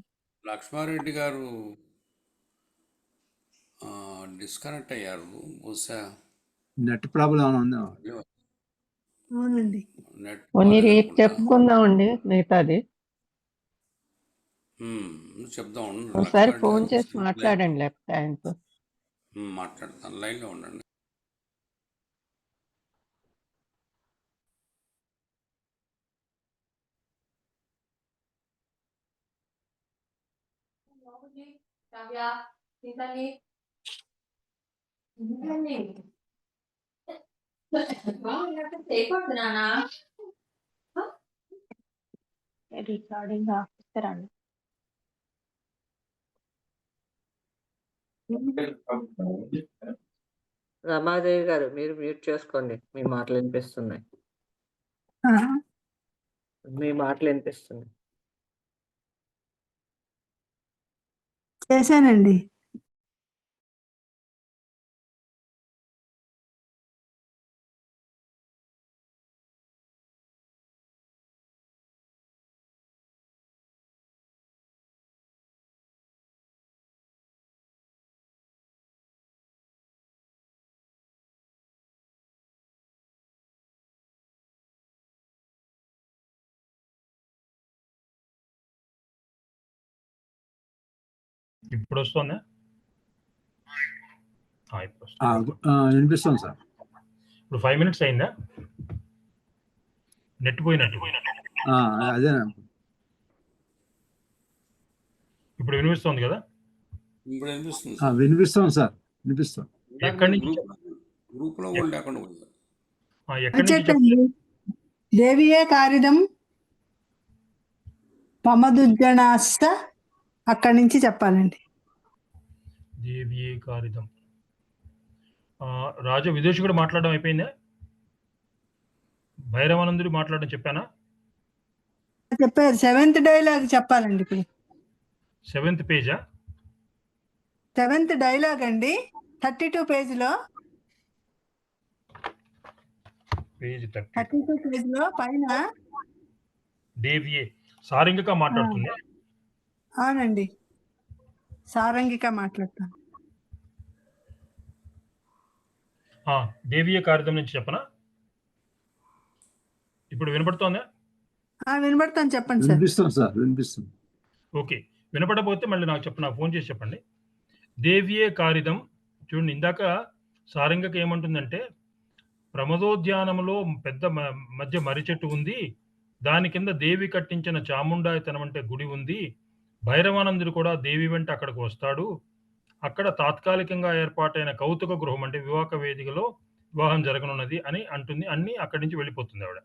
లక్ష్మారెడ్డి గారు డిస్కనెక్ట్ అయ్యారు. బహుశా నెట్ ప్రాబ్లం ఏమైనా ఉందా? అవునండి. నెట్ కొన్ని రేపు బాగాలేదనుకుంటా. చెప్పుకుందామండి మిగతాది. చెప్దాం ఉండండి. ఒకసారి లక్ష్మారెడ్డి ఫోన్ గారు చేసి లైన్ మాట్లాడండి లేకపోతే ఆయనతో. మాట్లాడతాను, లైన్లో ఉండండి. రికార్డింగ్ ఆపిస్తారండి. రమాదేవి గారు మీరు మ్యూట్ చేసుకోండి. మీ మాటలు వినిపిస్తున్నాయి. మీ మాటలు వినిపిస్తున్నాయి. చేశానండి. ఇప్పుడు వస్తుందా? ఇప్పుడు వస్తుంది. వినిపిస్తుంది సార్. ఇప్పుడు 5 minutes అయిందా? నెట్ పోయినట్టు. అదే ఇప్పుడు వినిపిస్తుంది కదా? ఇప్పుడు వినిపిస్తుంది. వినిపిస్తుంది సార్, వినిపిస్తుంది. ఎక్కడి నుంచి గ్రూప్లో కూడా లేకుండా పోయింది. ఎక్కడి నుంచి చెప్పండి. దేవియే కారిదం పమదుజ్జనాస్త, అక్కడి నుంచి చెప్పాలండి. దేవియే కారిదం. రాజా విదేశీ కూడా మాట్లాడడం అయిపోయిందా? భైరవానందుడు మాట్లాడడం చెప్పానా? చెప్పారు. 7th డైలాగ్ చెప్పాలండి. ఇప్పుడు 7th పేజా? 7th డైలాగ్ అండి, 32 పేజీలో. పేజ్ 32 పేజీలో పైన దేవియే సారంగిక మాట్లాడుతుంది. అవునండి, సారంగిక మాట్లాడతాను. దేవియే కారిదం నుంచి చెప్పనా? ఇప్పుడు వినపడుతోందా? వినబడతాను, చెప్పండి సార్. వినిపిస్తుంది సార్, వినిపిస్తుంది. ఓకే. వినపడకపోతే మళ్ళీ నాకు ఫోన్ చేసి చెప్పండి. దేవ్యే కారిదం చూడండి, ఇందాక సారంగకి ఏమంటుందంటే ప్రమదోద్యానములో పెద్ద మధ్య మర్రి చెట్టు ఉంది. దాని కింద దేవి కట్టించిన చాముండాయతనం అంటే గుడి ఉంది. భైరవానందుడు కూడా దేవి వెంట అక్కడికి వస్తాడు. అక్కడ తాత్కాలికంగా ఏర్పాటైన కౌతుక గృహం అంటే వివాహ వేదికలో వివాహం జరగనున్నది అని అంటుంది. అన్ని అక్కడి నుంచి వెళ్ళిపోతుంది ఆవిడ.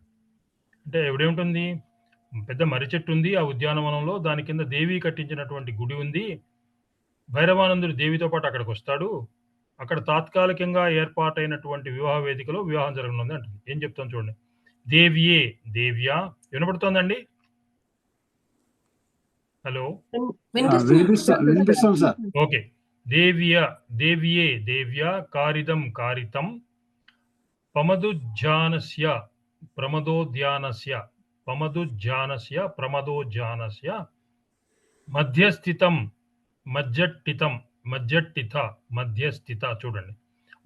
అంటే ఎవిడేమిటుంది, పెద్ద మర్రి చెట్టు ఉంది ఆ ఉద్యానవనంలో, దాని కింద దేవి కట్టించినటువంటి గుడి ఉంది. భైరవానందుడు దేవితో పాటు అక్కడికి వస్తాడు. అక్కడ తాత్కాలికంగా ఏర్పాటైనటువంటి వివాహ వేదికలో వివాహం జరగనుంది అంటుంది. ఏం చెప్తాను చూడండి. దేవ్యే దేవ్యా, వినపడుతోందండి? హలో, వినిపిస్తాం సార్. ఓకే. దేవ్యే దేవ్యా కారిదం కారితం ప్రమదోద్యానస్య మధ్యస్థిత మధ్యస్థిత చూడండి.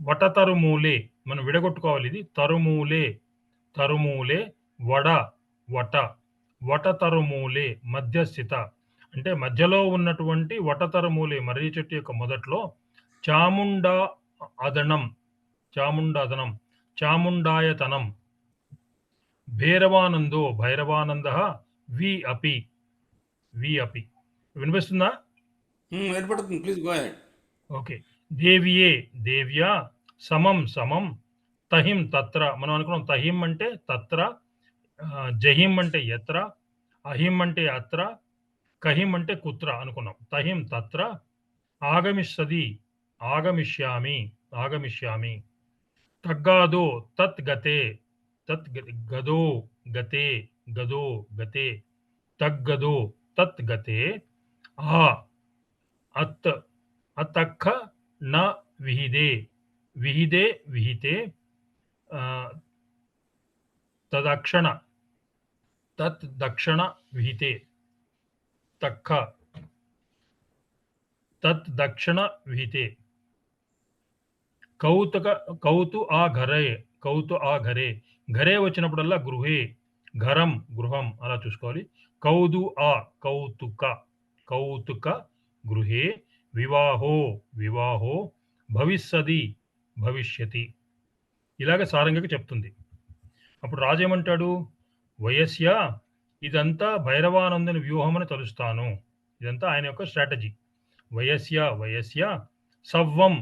వటతరుమూలే, మనం విడగొట్టుకోవాలి. ఇది తరుమూలే వటతరుమూలే మధ్యస్థిత అంటే మధ్యలో ఉన్నటువంటి వటతరుమూలే మర్రి చెట్టు యొక్క మొదట్లో చాముండాయతనం భైరవానంద వి అపి. వినిపిస్తుందా? ఏర్పడుతుంది, ప్లీజ్ గో అహెడ్. ఓకే. దేవ్యే దేవ్యా సమం తహిం తత్ర, మనం అనుకున్నాం తహిం అంటే తత్ర, జహిం అంటే యత్ర, అహిం అంటే అత్ర, కహిం అంటే కుత్ర అనుకున్నాం. తహిం తత్ర ఆగమిష్యామి తగ్గాదో తద్గతే గదో గతే తగ్గదో తద్గతే అతఖ న విహితే తదక్షణ విహితే తఖ తద్దక్షణ విహితే కౌతు ఆ ఘరే ఘరే వచ్చినప్పుడల్లా గృహే గృహం అలా చూసుకోవాలి. కౌతుక గృహే వివాహో భవిష్యతి. ఇలాగ సారంగకి చెప్తుంది. అప్పుడు రాజు ఏమంటాడు, వయస్య ఇదంతా భైరవానందుని వ్యూహమని తలుస్తాను. ఇదంతా ఆయన యొక్క స్ట్రాటజీ. వయస్య సర్వం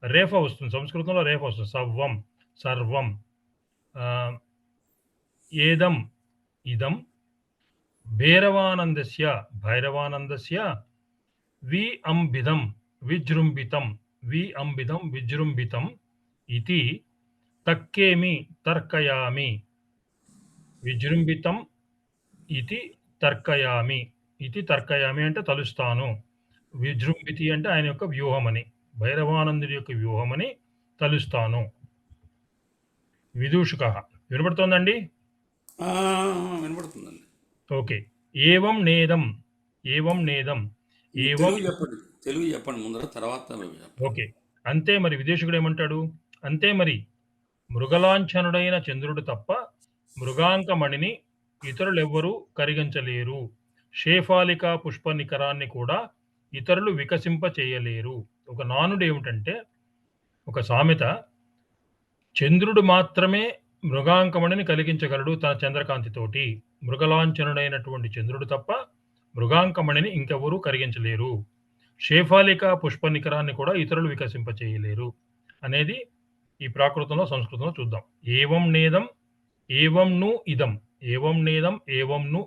రేఫ వస్తుంది, సంస్కృతంలో రేఫ వస్తుంది. సర్వం ఇదం భైరవానందస్య విజృంభితం ఇతి తర్కయామి. విజృంభితం ఇది తర్కయామి అంటే తలుస్తాను. విజృంభితి అంటే ఆయన యొక్క వ్యూహమని, భైరవానందుడి యొక్క వ్యూహమని తలుస్తాను. విదూషక, వినపడుతోందండి? వినపడుతుందండి. ఓకే. ఏవం నేదం తెలుగు చెప్పండి ముందర, తర్వాత ఓకే. అంతే మరి విదేశకుడు ఏమంటాడు, అంతే మరి మృగలాంఛనుడైన చంద్రుడు తప్ప మృగాంకమణిని ఇతరులెవ్వరూ కరిగించలేరు. శేఫాలికా పుష్ప నికరాన్ని కూడా ఇతరులు వికసింప చేయలేరు. ఒక నానుడు ఏమిటంటే, ఒక సామెత, చంద్రుడు మాత్రమే మృగాంకమణిని కలిగించగలడు తన చంద్రకాంతితోటి. మృగలాంఛనుడైనటువంటి చంద్రుడు తప్ప మృగాంకమణిని ఇంకెవరూ కరిగించలేరు. శేఫాలికా పుష్ప నికరాన్ని కూడా ఇతరులు వికసింప చేయలేరు అనేది ఈ ప్రాకృతంలో సంస్కృతంలో చూద్దాం. ఏవం నేదం ఏవం ను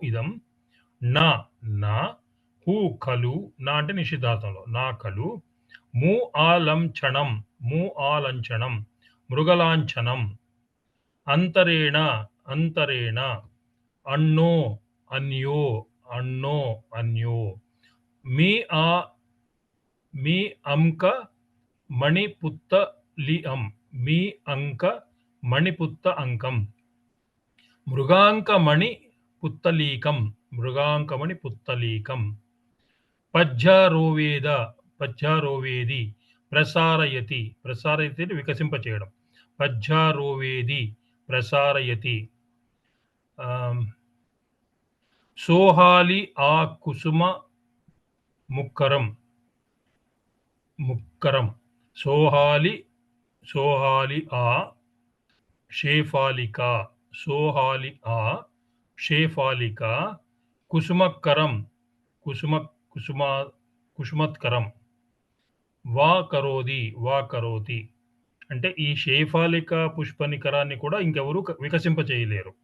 ఇదం నా హూ ఖలు, నా అంటే నిషిద్ధార్థంలో, నా ఖలు ము ఆలంఛనం మృగలాంఛనం అంతరేణ అన్యో మీ అంక మణిపుత్త అంకం మృగాంకమణి పుత్తలీకం పజ్జారోవేది ప్రసారయతి వికసింపచేయడం. పజ్జారోవేది ప్రసారయతి సోహాలి ఆ కుసుమ ముక్కరం ముక్కరం సోహాలి సోహాలి ఆ షేఫాలిక సోహాలి ఆ షేఫాలిక కుసుమక్కరం కుసుమ కుసుమ కుసుమత్కరం వా కరోతి అంటే ఈ షేఫాలిక పుష్పనికరాన్ని కూడా ఇంకెవరూ వికసింప చేయలేరు.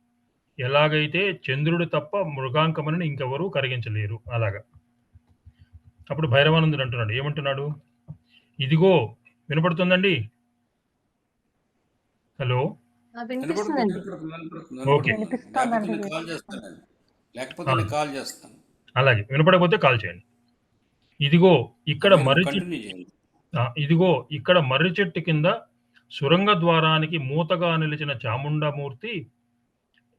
ఎలాగైతే చంద్రుడు తప్ప మృగాంకములను ఇంకెవరూ కరిగించలేరు అలాగా. అప్పుడు భైరవానందుడు అంటున్నాడు, ఏమంటున్నాడు? ఇదిగో వినపడుతుందండి? హలో, వినిపిస్తుందండి. ఓకే. వినిపిస్తోందండి. లేకపోతే నేను కాల్ చేస్తాను. అలాగే, వినపడకపోతే కాల్ చేయండి. ఇదిగో ఇక్కడ కంటిన్యూ చేయండి. ఇదిగో ఇక్కడ మర్రి చెట్టు కింద సురంగ ద్వారానికి మూతగా నిలిచిన చాముండమూర్తి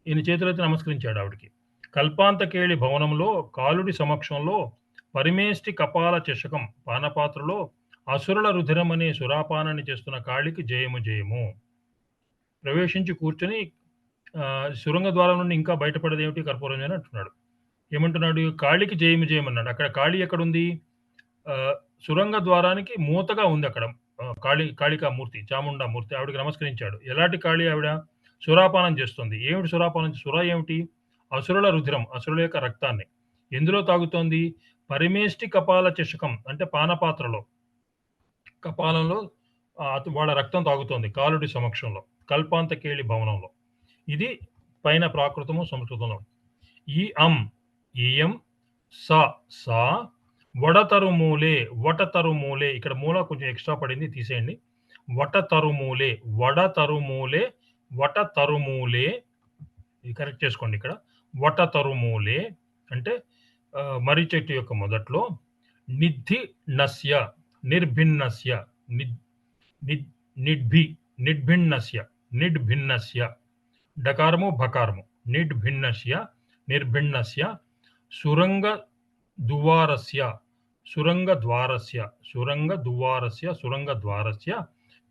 ఈయన చేతులైతే నమస్కరించాడు ఆవిడికి. కల్పాంతకేళి భవనంలో కాలుడి సమక్షంలో పరిమేష్టి కపాల చషకం పానపాత్రలో అసురుల రుధిరం అనే సురాపానాన్ని చేస్తున్న కాళికి జయము జయము. ప్రవేశించి కూర్చొని సురంగ ద్వారం నుండి ఇంకా బయటపడేది ఏమిటి కర్పూరం అని అంటున్నాడు. ఏమంటున్నాడు? కాళికి జయము జయమన్నాడు. అక్కడ కాళి ఎక్కడుంది? సురంగ ద్వారానికి మూతగా ఉంది అక్కడ కాళికామూర్తి, చాముండామూర్తి. ఆవిడకి నమస్కరించాడు. ఎలాంటి కాళి ఆవిడ? సురాపానం చేస్తుంది. ఏమిటి సురాపానం? సుర ఏమిటి? అసురుల రుధిరం, అసురుల యొక్క రక్తాన్ని. ఎందులో తాగుతోంది? పరిమేష్టి కపాల చషకం అంటే పానపాత్రలో, కపాలంలో వాళ్ళ రక్తం తాగుతోంది కాలుడి సమక్షంలో, కల్పాంతకేళి భవనంలో. ఇది పైన ప్రాకృతము సంస్కృతంలో. ఈ ఈయం సా వడతరుమూలే వటతరుమూలే. ఇక్కడ మూల కొంచెం ఎక్స్ట్రా పడింది, తీసేయండి. వటతరుమూలే వడతరుమూలే వటతరుమూలే, ఇది కరెక్ట్ చేసుకోండి. ఇక్కడ వటతరుమూలే అంటే మర్రి చెట్టు యొక్క మొదట్లో నిద్ధి నస్య నిర్భిన్నస్య నిర్భిన్నస్య డకారము భకారము నిర్భిన్నస్య సురంగ ద్వారస్య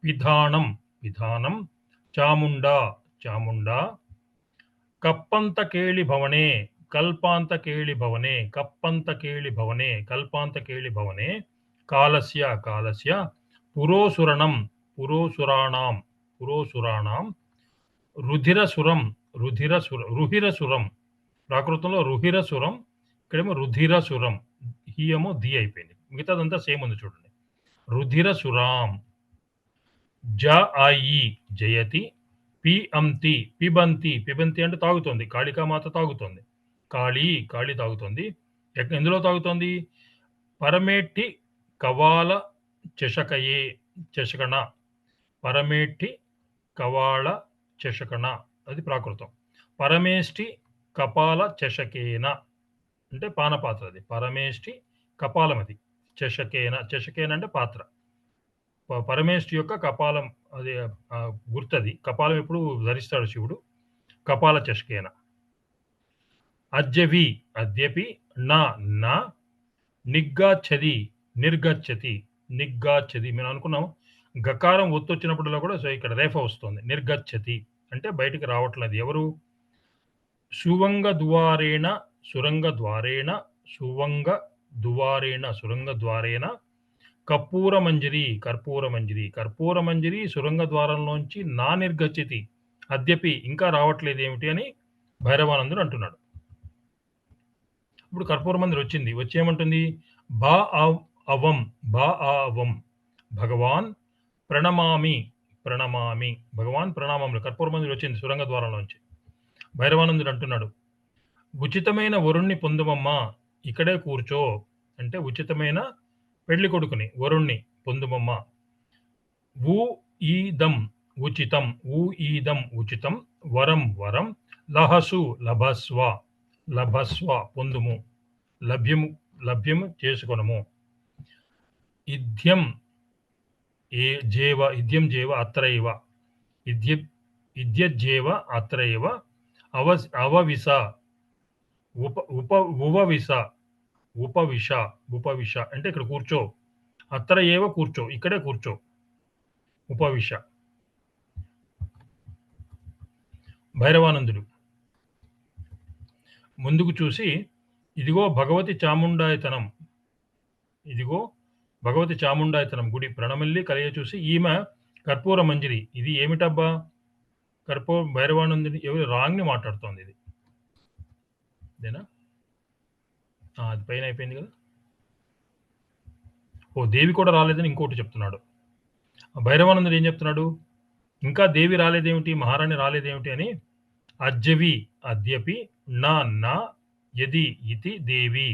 పిధానం చాముండా కల్పాంతకేళి భవనే కాలస్య పురోసురాణం రుధిరసురం. ప్రాకృతంలో రుహిరసురం, ఇక్కడేమో రుధిరసురం. హియేమో ది అయిపోయింది. మిగతాదంతా సేమ్ ఉంది చూడండి. రుధిరసురాం. జయతి పిబంతి అంటే తాగుతోంది. కాళికామాత తాగుతోంది. కాళి తాగుతోంది. ఎందులో తాగుతోంది? పరమేట్టి కవాల చషకణ. పరమేట్టి కవాళ చషకణ అది ప్రాకృతం. పరమేష్టి కపాల చషకేన అంటే పానపాత్ర. అది పరమేష్టి కపాలం. అది చషకేన అంటే పాత్ర. పరమేష్టి యొక్క కపాలం, అది గుర్తది. కపాలం ఎప్పుడు ధరిస్తాడు శివుడు. కపాల చషకేన. అద్యపి నా నిర్గచ్చతి. మేము అనుకున్నాం గకారం ఒత్తొచ్చినప్పుడులో కూడా సో ఇక్కడ రేఫ వస్తుంది. నిర్గచ్చతి అంటే బయటికి రావట్లేదు. ఎవరు? సురంగ ద్వారేణ కర్పూర మంజరి సురంగ ద్వారంలోంచి నా నిర్గచ్చతి అద్యపి ఇంకా రావట్లేదు ఏమిటి అని భైరవానందుడు అంటున్నాడు. ఇప్పుడు కర్పూర మంజరి వచ్చింది. వచ్చేమంటుంది? భా అవం భగవాన్ ప్రణమామి. భగవాన్ ప్రణామములు. కర్పూర మంజరి వచ్చింది సురంగ ద్వారంలోంచి. భైరవానందుడు అంటున్నాడు, ఉచితమైన వరుణ్ణి పొందుమమ్మా, ఇక్కడే కూర్చో అంటే ఉచితమైన పెళ్లి కొడుకుని వరుణ్ణి పొందుమమ్మా. ఈదం ఉచితం వరం లభస్వ పొందుము, లభ్యము చేసుకొనము. ఇద్యం జేవ అత్రైవ అవవిస ఉపవిశ అంటే ఇక్కడ కూర్చో. అత్ర ఏవ కూర్చో, ఇక్కడే కూర్చో. ఉపవిశ. భైరవానందుడు ముందుకు చూసి ఇదిగో భగవతి చాముండాయతనం, ఇదిగో భగవతి చాముండాయతనం గుడి ప్రణమిల్లి కలియ చూసి ఈమె కర్పూర మంజిరి. ఇది ఏమిటబ్బా? కర్పూర భైరవానందుని ఎవరు రాంగ్ని మాట్లాడుతోంది ఇది. ఇదేనా? అది పైన అయిపోయింది కదా. ఓ దేవి కూడా రాలేదని ఇంకోటి చెప్తున్నాడు. భైరవానందుడు ఏం చెప్తున్నాడు? ఇంకా దేవి రాలేదేమిటి, మహారాణి రాలేదేమిటి అని. అద్యవి అద్యపి నా నా యది ఇతి దేవి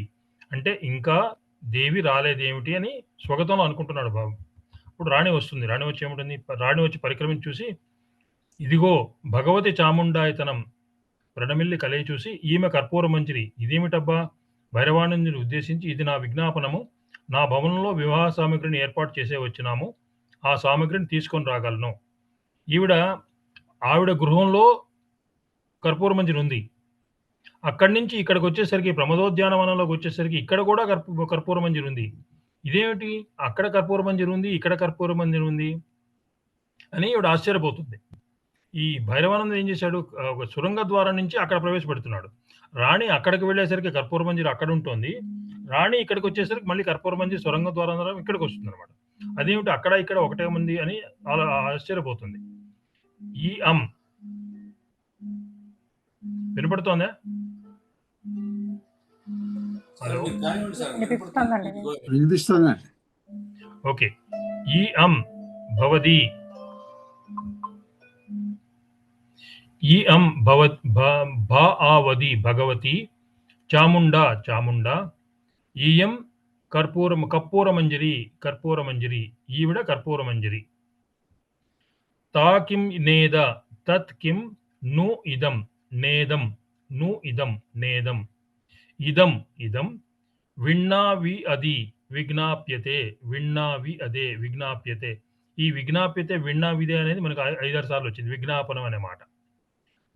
అంటే ఇంకా దేవి రాలేదేమిటి అని స్వగతంలో అనుకుంటున్నాడు బాబు. ఇప్పుడు రాణి వస్తుంది. రాణి వచ్చి ఏముంటుంది? రాణి వచ్చి పరిక్రమించి చూసి ఇదిగో భగవతి చాముండాయతనం ప్రణమిల్లి కలయి చూసి ఈమె కర్పూర మంచిరి. ఇదేమిటబ్బా? భైరవానందుని ఉద్దేశించి ఇది నా విజ్ఞాపనము. నా భవనంలో వివాహ సామగ్రిని ఏర్పాటు చేసే వచ్చినాము. ఆ సామగ్రిని తీసుకొని రాగలను. ఆవిడ గృహంలో కర్పూర మంజిరి ఉంది. అక్కడి నుంచి ఇక్కడికి వచ్చేసరికి ప్రమదోద్యానవనంలోకి వచ్చేసరికి ఇక్కడ కూడా కర్పూర మంజిరి ఉంది. ఇదేమిటి? అక్కడ కర్పూర మంజిరి ఉంది, ఇక్కడ కర్పూర మంజిరి ఉంది అని ఈవిడ ఆశ్చర్యపోతుంది. ఈ భైరవానంద ఏం చేశాడు? ఒక సురంగ ద్వారం నుంచి అక్కడ ప్రవేశపెడుతున్నాడు. రాణి అక్కడికి వెళ్ళేసరికి కర్పూర మంజిరి అక్కడ ఉంటుంది. రాణి ఇక్కడికి వచ్చేసరికి మళ్ళీ కర్పూర మంజిరి సొరంగ ద్వారం ద్వారా ఇక్కడికి వస్తుంది అనమాట. అదేమిటి అక్కడ ఇక్కడ ఒకటే ఉంది అని అలా ఆశ్చర్యపోతుంది. ఈ వినపడుతోందా? హలో, వినిపిస్తుంది. ఓకే. ఈ భవది ఈ భావది భగవతి చాముండా చాముండా ఈయం కర్పూర మంజరి ఈవిడ కర్పూర మంజరి. తా కిం నేద తత్ కిం ను ఇదం నేదం ను ఇదం నేదం ఇదం ఇదం విన్నావి అది విజ్ఞాప్యతే విన్నావి అదే విజ్ఞాప్యతే. ఈ విజ్ఞాప్యతే విన్నావిదే అనేది మనకు 5-6 సార్లు వచ్చింది విజ్ఞాపనం అనే మాట.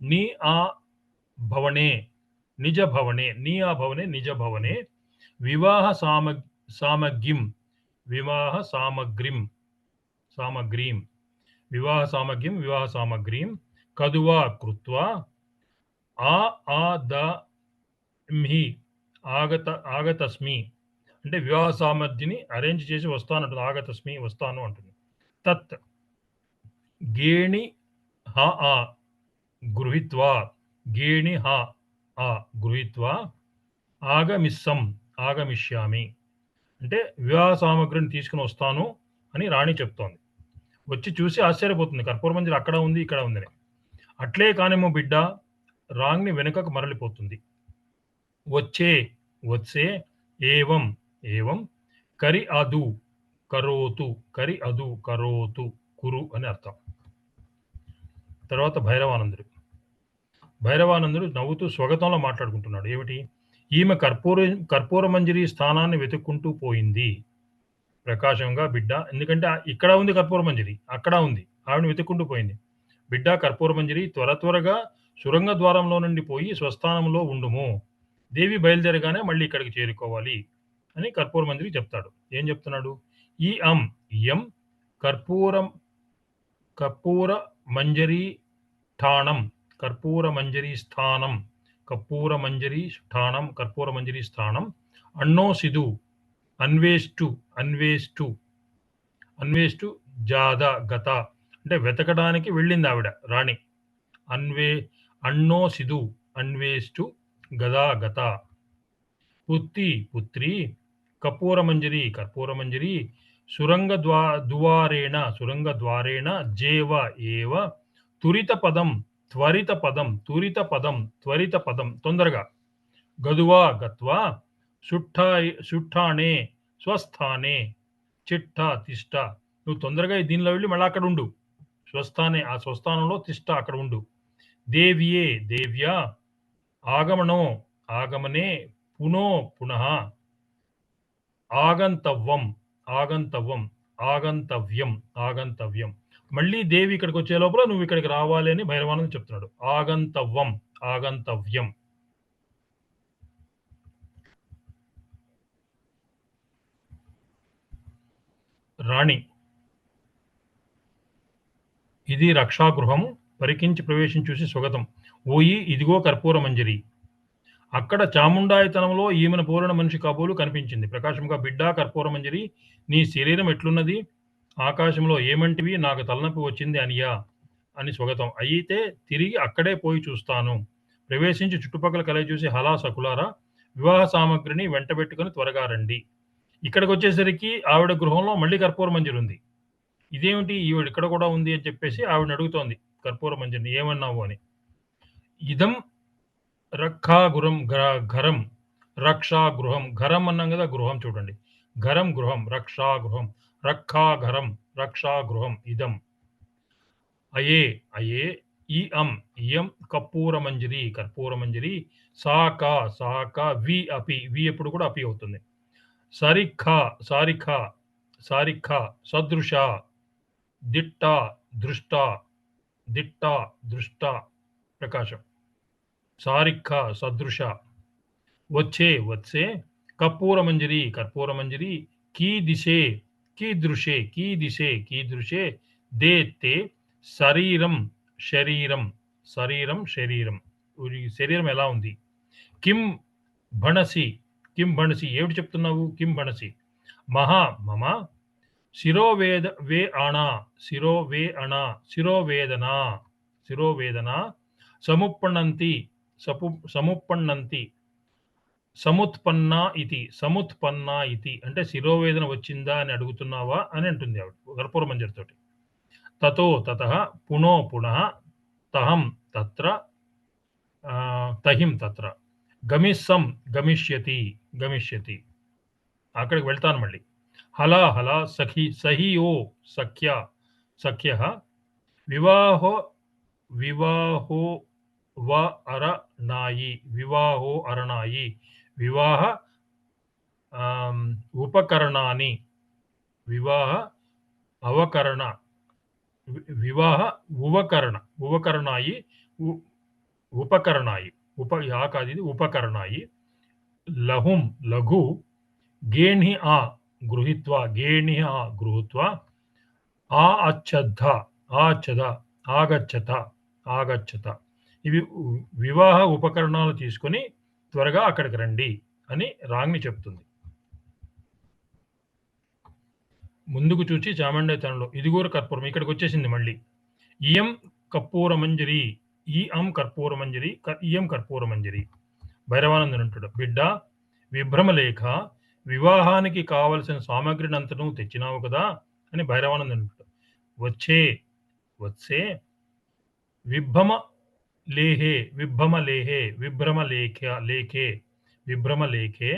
నీ ఆ భవనే నిజ భవనే నీ ఆ భవనే నిజ భవనే వివాహ సామగ్రిం వివాహ సామగ్రీం కదువా కృత్వా ఆగతస్మి అంటే వివాహ సామగ్రిని అరేంజ్ చేసి వస్తానంటుంది. ఆగతస్మి వస్తాను అంటుంది. తత్ గేణి గృహీత్వా గేణి గృహీత్వా ఆగమిష్యామి అంటే వివాహ సామగ్రిని తీసుకుని వస్తాను అని రాణి చెప్తోంది. వచ్చి చూసి ఆశ్చర్యపోతుంది. కర్పూర మంజరి అక్కడ ఉంది ఇక్కడ ఉందని. అట్లే కానేమో బిడ్డ రాంగ్ని వెనుకకు మరలిపోతుంది. వచ్చే ఏవం కరి అదు కరోతు కురు అని అర్థం. తర్వాత భైరవానందుడు నవ్వుతూ స్వగతంలో మాట్లాడుకుంటున్నాడు. ఏమిటి? ఈమె కర్పూర మంజరి స్థానాన్ని వెతుక్కుంటూ పోయింది ప్రకాశంగా బిడ్డ. ఎందుకంటే ఇక్కడ ఉంది కర్పూర మంజరి, అక్కడ ఉంది, ఆవిడని వెతుక్కుంటూ పోయింది. బిడ్డ కర్పూర మంజరి త్వరగా సురంగ ద్వారంలో నుండి పోయి స్వస్థానంలో ఉండుము. దేవి బయలుదేరగానే మళ్ళీ ఇక్కడికి చేరుకోవాలి అని కర్పూర మంజరి చెప్తాడు. ఏం చెప్తున్నాడు? ఇయం కర్పూర మంజరి స్థానం కర్పూర మంజరి స్థానం అన్నోసిదు అన్వేష్టు జాద గత అంటే వెతకడానికి వెళ్ళింది ఆవిడ రాణి. అన్వేష్టు గదా గత. పుత్రి కర్పూర మంజరి సురంగ ద్వారేణ జేవ ఏవ త్వరిత పదం తొందరగా గదువా గత్వా సుట్టానే స్వస్థానే చిట్ట తిష్ట. నువ్వు తొందరగా దీనిలో వెళ్ళి మళ్ళీ అక్కడ ఉండు. స్వస్థానే ఆ స్వస్థానంలో తిష్ట అక్కడ ఉండు. దేవ్యా ఆగమనే పునః ఆగంతవ్యం మళ్ళీ దేవి ఇక్కడికి వచ్చే లోపల నువ్వు ఇక్కడికి రావాలి అని భైరవానంద చెప్తున్నాడు. ఆగంతవ్యం. రాణి ఇది రక్షాగృహము పరికించి ప్రవేశం చూసి స్వగతం. ఓయి ఇదిగో కర్పూర మంజరి అక్కడ చాముండాయతనంలో ఈమెను పోలిన మనిషి కాబోలు కనిపించింది. ప్రకాశంగా బిడ్డ కర్పూరమంజరి నీ శరీరం ఎట్లున్నది? ఆకాశంలో ఏమంటివి? నాకు తలనొప్పి వచ్చింది అనియా అని స్వగతం. అయితే తిరిగి అక్కడే పోయి చూస్తాను. ప్రవేశించి చుట్టుపక్కల కలయి చూసి హలా సకులారా వివాహ సామగ్రిని వెంటబెట్టుకుని త్వరగా రండి. ఇక్కడికి వచ్చేసరికి ఆవిడ గృహంలో మళ్ళీ కర్పూరమంజరి ఉంది. ఇదేమిటి ఈవిడ ఇక్కడ కూడా ఉంది అని చెప్పేసి ఆవిడని అడుగుతోంది కర్పూరమంజరిని, ఏమన్నావు అని. ఇదం రక్షాగృహం ఘరం రక్షాగృహం, ఘరం అన్నాం కదా, గృహం చూడండి, ఘరం గృహం రక్షాగృహం రక్షాఘరం రక్షాగృహం ఇదం అయే అయే ఇయం కర్పూరమంజరి కర్పూరమంజరి సాక వి అపి, వి ఎప్పుడు కూడా అపి అవుతుంది. సారిఖ సారిఖ సారిఖ సదృశ దిట్ట దృష్ట దిట్ట దృష్ట ప్రకాశం సారిఖ సదృశ వచ్చే వచ్చే కర్పూరమంజరి కర్పూరమంజరి కీదిశే కీదృశే కీదిశే కీదృశే దేతే శరీరం శరీరం శరీరం శరీరం శరీరం ఎలా ఉంది. కిం భణసి కిం భణసి ఏమిటి చెప్తున్నావు. కిం భణసి మహా మమ శిరోవేద వే అణా శిరో వే అణా శిరోవేదన శిరోవేదన సముప్పణంతి సముప్పణంతి సముత్పన్నా ఇతి అంటే శిరోవేదన వచ్చిందా అని అడుగుతున్నావా అని అంటుంది ఆవిడ కర్పూరమంజరితోటి. తతో తతః పునో పునః తహం తత్ర తహిం తత్ర గమిస్సం గమిష్యతి గమిష్యతి అక్కడికి వెళ్తాను మళ్ళీ. హలా హలా సఖి సహియో సఖ్య సఖ్య వివాహో వివాహో వ అరణాయి వివాహో అరణాయి వివాహ ఉపకరణాని వివాహ అవకరణ వివాహ ఉవకరణాయి ఉపకరణాయి కాదు ఉపకరణాయి లహుం లఘు గేణి గృహీత్వా గేణి గృహీత్వా ఆగచ్చత ఆగచ్చత ఇవి వివాహ ఉపకరణాలు తీసుకొని త్వరగా అక్కడికి రండి అని రాంగ్ని చెప్తుంది. ముందుకు చూచి చామండేతనంలో ఇదిగోరు కర్పూరం ఇక్కడికి వచ్చేసింది మళ్ళీ. ఇయం కర్పూరమంజరి కర్పూరమంజరి ఇయం కర్పూరమంజరి. భైరవానందుని అంటాడు, బిడ్డ విభ్రమలేఖ వివాహానికి కావలసిన సామగ్రిని అంతను తెచ్చినావు కదా అని భైరవానందుని అంటాడు. వచ్చే వచ్చే విభ్రమ లేహే విభ్రమలేహే విభ్రమలేఖే విభ్రమలేఖే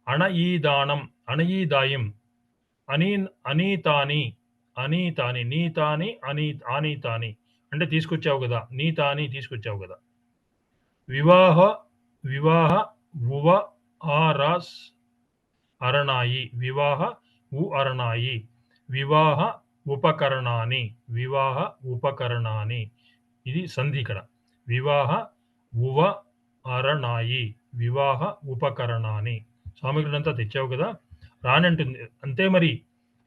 అణయీదానం అణయీదాయం అనీతాని అనీతాని నీతాని అనీతాని అంటే తీసుకొచ్చావు కదా, నీతాని తీసుకొచ్చావు కదా. వివాహ వివాహ ఉవ ఆరాస్ అరణాయి వివాహ ఉ అరణాయి వివాహ ఉపకరణాని వివాహ ఉపకరణాని ఇది సంధి ఇక్కడ. వివాహ ఉవ అరణాయి వివాహ ఉపకరణాని సామగ్రినంతా తెచ్చావు కదా రానంటుంది. అంతే మరి,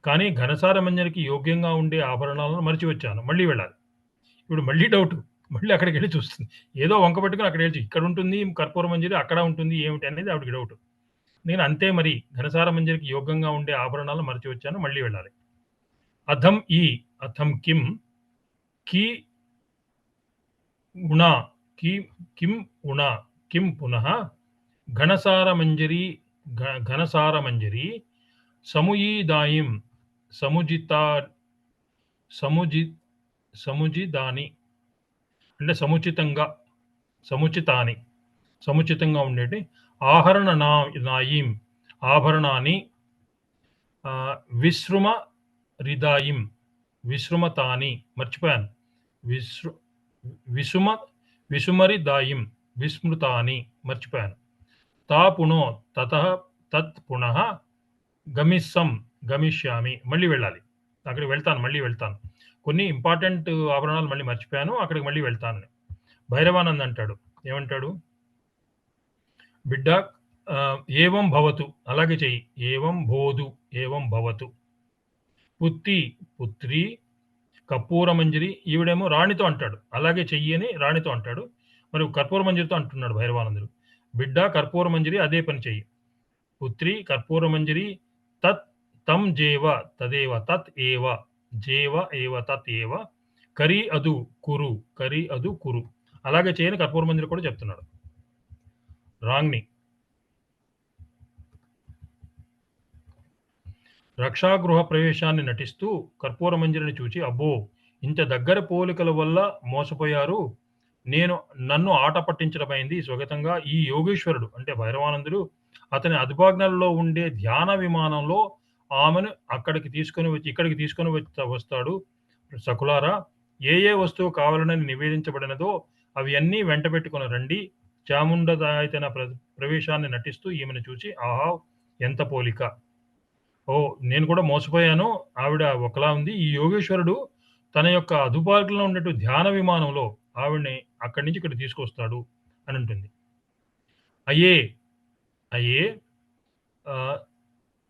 కానీ ఘనసార మంజరికి యోగ్యంగా ఉండే ఆభరణాలను మరిచి వచ్చాను, మళ్ళీ వెళ్ళాలి. ఇప్పుడు మళ్ళీ డౌట్, మళ్ళీ అక్కడికి వెళ్ళి చూస్తుంది. ఏదో వంక పెట్టుకుని అక్కడ వెళ్ళి ఇక్కడ ఉంటుంది కర్పూర మంజరి అక్కడ ఉంటుంది ఏమిటి అనేది ఆవిడకి డౌట్. నేను అంతే మరి ఘనసార మంజరికి యోగ్యంగా ఉండే ఆభరణాలను మరిచి వచ్చాను, మళ్ళీ వెళ్ళాలి. అథం అథం కిం కి ఉణ కిం ఉణ కిం పునః ఘనసారమంజరి సముయీదాయిం సముజిదాని అంటే సముచితంగా ఉండేటి ఆహరణ నాయిం ఆభరణాన్ని విశ్రుమ రిదాయిం విశ్రుమతాని మర్చిపోయాను విసుమరిదాయిం విస్మృతాని మర్చిపోయాను. తా పునో తత్ పునః గమిష్యామి మళ్ళీ వెళ్ళాలి, అక్కడికి వెళ్తాను, మళ్ళీ వెళ్తాను. కొన్ని ఇంపార్టెంట్ ఆభరణాలు మళ్ళీ మర్చిపోయాను, అక్కడికి మళ్ళీ వెళ్తాను. భైరవానంద్ అంటాడు, ఏమంటాడు, బిడ్డ ఏవం భవతు అలాగే చెయ్యి, ఏవం భోదు ఏవం భవతు. పుత్రి కర్పూరమంజరి ఈవిడేమో రాణితో అంటాడు, అలాగే చెయ్యి అని రాణితో అంటాడు. మరి కర్పూరమంజరితో అంటున్నాడు భైరవానందుడు. బిడ్డ కర్పూర మంజరి అదే పని చెయ్యి. పుత్రి కర్పూర మంజరి తత్ తం జేవ తదేవ తత్ ఏవ జేవ ఏవ తత్ ఏవ కరి అదు కురు కరి అదు కురు. అలాగే చేయని కర్పూర మంజరి కూడా చెప్తున్నాడు. రాంగ్ని రక్షాగృహ ప్రవేశాన్ని నటిస్తూ కర్పూర మంజరిని చూచి అబ్బో ఇంత దగ్గర పోలికల వల్ల మోసపోయారు, నన్ను ఆట పట్టించడమైంది స్వగతంగా ఈ యోగేశ్వరుడు అంటే భైరవానందుడు అతని అదుపాజ్ఞలలో ఉండే ధ్యాన విమానంలో ఆమెను ఇక్కడికి తీసుకొని వస్తాడు. సకులారా ఏ వస్తువు కావాలని నివేదించబడినదో అవి అన్నీ వెంట పెట్టుకుని రండి. చాముండదాయతన ప్రవేశాన్ని నటిస్తూ ఈమెను చూచి ఆహా ఎంత పోలిక, ఓ నేను కూడా మోసపోయాను, ఆవిడ ఒకలా ఉంది. ఈ యోగేశ్వరుడు తన యొక్క అదుపాజ్ఞలో ఉన్నట్టు ధ్యాన విమానంలో ఆవిడ్ని అక్కడి నుంచి ఇక్కడ తీసుకొస్తాడు అని ఉంటుంది. అయ్యే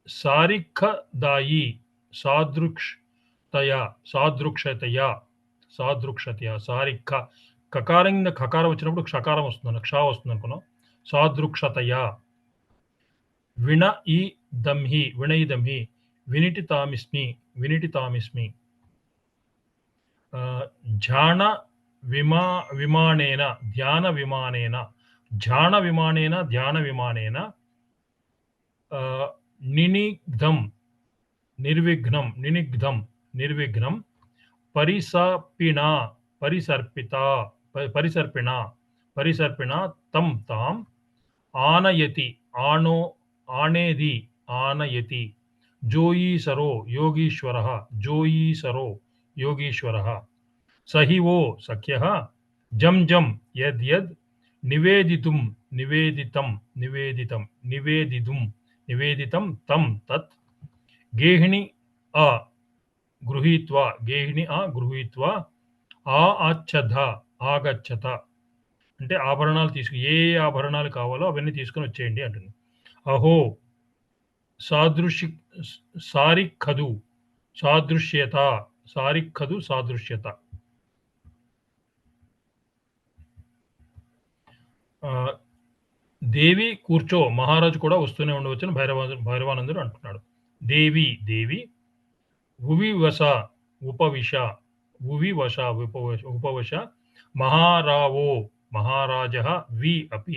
సారిఖదాయి సాదృక్షతయా సారిఖ కకారం ఖకారం వచ్చినప్పుడు క్షకారం వస్తుంది, క్ష వస్తుంది అనుకున్నాం. సాదృక్షతయా వినయిదమ్హి వినిటితామిస్మి ఝాణ విమానేన ధ్యాన విమానేన నిర్విఘ్నం పరిసర్పిణ తం తాం ఆనయతి ఆనయతి జోయీసరో యోగీశ్వరః సహి ఓ సఖ్యః జం యద్ నివేదితం తం తత్ గేహిణి గృహీత్వా ఆగచ్చత అంటే ఆభరణాలు ఏ ఆభరణాలు కావాలో అవన్నీ తీసుకొని వచ్చేయండి అంటుంది. అహో సాదృశ్యత దేవి కూర్చో, మహారాజు కూడా వస్తూనే ఉండవచ్చని భైరవానందుడు అంటున్నాడు. దేవి ఉపవిశ మహారాజః మహారాజः अपि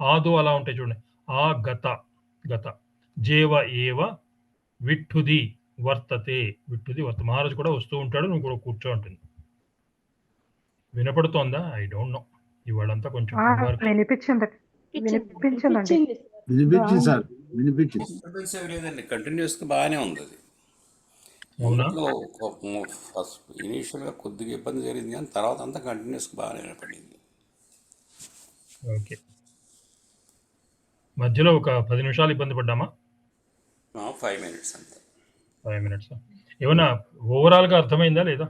ఆదో అలా ఉంటాయి చూడండి. గత జేవ ఏవ విఠుది వర్తతే మహారాజు కూడా వస్తూ ఉంటాడు, నువ్వు కూడా కూర్చో ఉంటుంది. వినపడుతోందా? ఐ డోంట్ నో, ఇవాళంతా కొంచెం వినిపించిందండి. వినిపించింది సార్, వినిపించింది. డిస్టర్బెన్స్ ఏమి లేదండి, కంటిన్యూస్గా బాగానే ఉంది. అది అవునా? ఫస్ట్ ఇనీషియల్గా కొద్దిగా ఇబ్బంది జరిగింది కానీ తర్వాత అంతా కంటిన్యూస్గా బాగానే వినపడింది. ఓకే, మధ్యలో ఒక 10 నిమిషాలు ఇబ్బంది పడ్డామా? 5 minutes అంతే. 5 minutes ఏమన్నా ఓవరాల్ గా అర్థమైందా లేదా?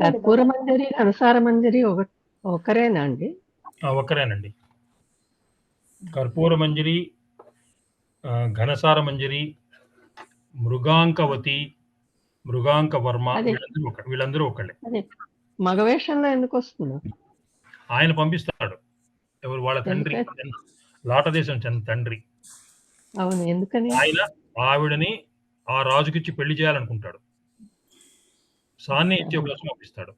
కర్పూర మంజరి ఘనసార మంజరి ఒకరేనా అండి? ఒక్కరేనండి. కర్పూర మంజరి, ఘనసార మంజరి, మృగాంకవతి, మృగాంకవర్మ వీళ్ళందరూ ఒకళ్ళే. మగవేషంలో ఎందుకు వస్తుంది? ఆయన పంపిస్తాడు, ఎవరు వాళ్ళ తండ్రి, లాట దేశం తండ్రి. అవును, ఎందుకని? ఆయన ఆవిడని ఆ రాజుకిచ్చి పెళ్లి చేయాలనుకుంటాడు, సాన్ని ఇచ్చి ఒక లక్షం పంపిస్తాడు.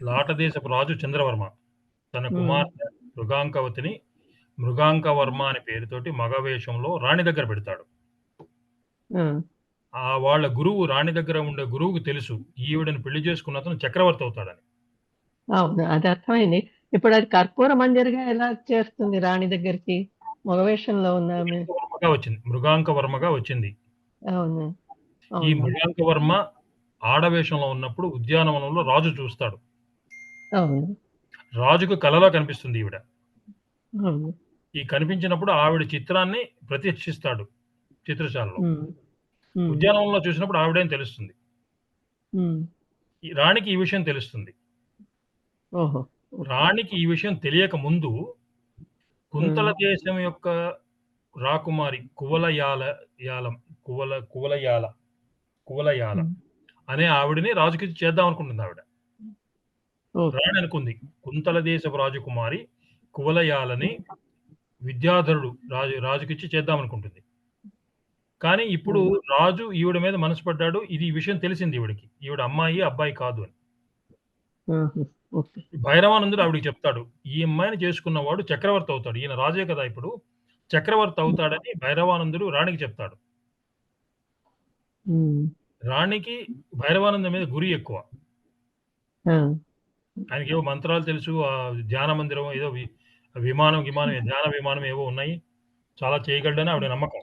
లాట దేశపు రాజు చంద్రవర్మ తన కుమార్తె మృగాంకవతిని మృగాంకవర్మ అనే పేరుతోటి మగవేషంలో రాణి దగ్గర పెడతాడు. వాళ్ళ గురువు, రాణి దగ్గర ఉండే గురువుకు తెలుసు ఈవిడని పెళ్లి చేసుకున్న అతను చక్రవర్తి అవుతాడని. అవును, అది అర్థమైంది. ఇప్పుడు అది కర్పూర మంజరిగా ఎలా చేస్తుంది రాణి దగ్గరికి? మగవేషంలో ఉన్న మృగాంకవర్మగా వచ్చింది. అవును, ఈ మృగాంకవర్మ ఆడవేషంలో ఉన్నప్పుడు ఉద్యానవనంలో రాజు చూస్తాడు. అవును, రాజుకు కలలో కనిపిస్తుంది ఈవిడ. అవును, ఈ కనిపించినప్పుడు ఆవిడ చిత్రాన్ని ప్రతిష్ఠిస్తాడు చిత్రశాలలో. ఉద్యానవనంలో చూసినప్పుడు ఆవిడేం తెలుస్తుంది, ఈ రాణికి ఈ విషయం తెలుస్తుంది. రాణికి ఈ విషయం తెలియక ముందు కుంతల దేశం యొక్క రాకుమారి కువలయాల కువలయాల అనే ఆవిడని రాజుకి చేద్దాం అనుకుంటుంది ఆవిడ. రాణి అనుకుంది కుంతల దేశపు రాజకుమారి కువలయాలని విద్యాధరుడు రాజుకిచ్చి చేద్దాం అనుకుంటుంది. కానీ ఇప్పుడు రాజు ఈవిడ మీద మనసు పడ్డాడు. ఇది ఈ విషయం తెలిసింది ఈవిడికి. ఈవిడ అమ్మాయి అబ్బాయి కాదు అని. భైరవానందుడు ఆవిడికి చెప్తాడు, ఈ అమ్మాయిని చేసుకున్నవాడు చక్రవర్తి అవుతాడు. ఈయన రాజే కదా ఇప్పుడు, చక్రవర్తి అవుతాడని భైరవానందుడు రాణికి చెప్తాడు. రాణికి భైరవానందం మీద గురి ఎక్కువ. ఆయనకి ఏవో మంత్రాలు తెలుసు, ఆ ధ్యాన మందిరం ఏదో విమానం ధ్యాన విమానం ఏవో ఉన్నాయి, చాలా చేయగలడని ఆవిడ నమ్మకం.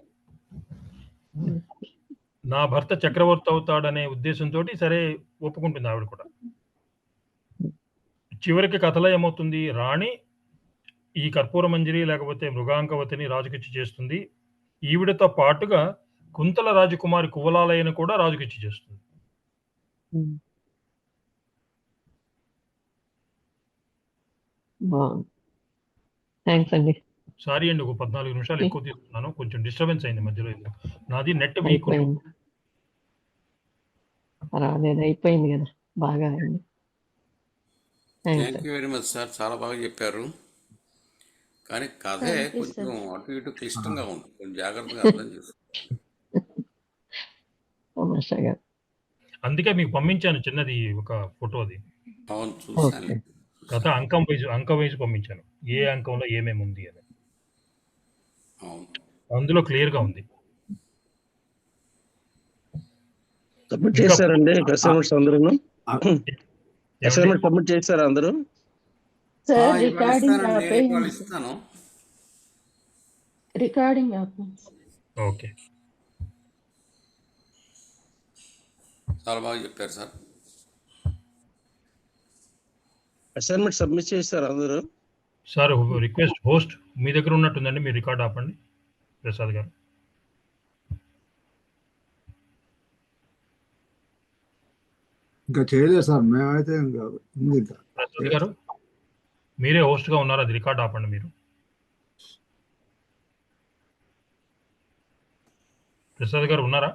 నా భర్త చక్రవర్తి అవుతాడనే ఉద్దేశంతో సరే ఒప్పుకుంటుంది ఆవిడ కూడా. చివరికి కథలో ఏమవుతుంది, రాణి ఈ కర్పూర మంజరి లేకపోతే మృగాంకవతిని రాజుకిచ్చి చేస్తుంది. ఈవిడతో పాటుగా కుంతల రాజకుమారి కువలాలయను కూడా రాజుకిచ్చి చేస్తుంది. సారీ అండి, ఒక 14 నిమిషాలు ఎక్కువ తీసుకున్నాను. కొంచెం డిస్టర్బెన్స్ అయింది మధ్యలో. నాది నెట్ వీక్. అయిపోయింది కదా, బాగా అయింది. Thank you very much sir, చాలా బాగా చెప్పారు. కానీ కథే కొంచెం అటు ఇటు క్లిష్టంగా ఉంటుంది, కొంచెం జాగ్రత్తగా అర్థం చేసుకోండి. అందుకే మీకు పంపించాను చిన్నది ఒక ఫోటోది. అవును, చూసాను. కథ అంక వైజ్ పంపించాను, ఏ అంకంలో ఏమేమి ఉంది అని. అందులో క్లియర్ గా ఉంది. సబ్మిట్ చేశారండి అసైన్మెంట్స్ అందరూ? అసైన్మెంట్ సబ్మిట్ చేశారా అందరూ? రికార్డింగ్ ఓకే, చాలా బాగా చెప్పారు సార్. అసైన్మెంట్ సబ్మిట్ చేశారు అందరూ? సార్ రిక్వెస్ట్, హోస్ట్ మీ దగ్గర ఉన్నట్టుందండి, మీరు రికార్డ్ ఆపండి ప్రసాద్ గారు. ఇంకా చేయలేదు సార్, మేమైతే ఇంకా ప్రసాద్ గారు మీరే హోస్ట్ గా ఉన్నారు, అది రికార్డ్ ఆపండి మీరు. ప్రసాద్ గారు ఉన్నారా?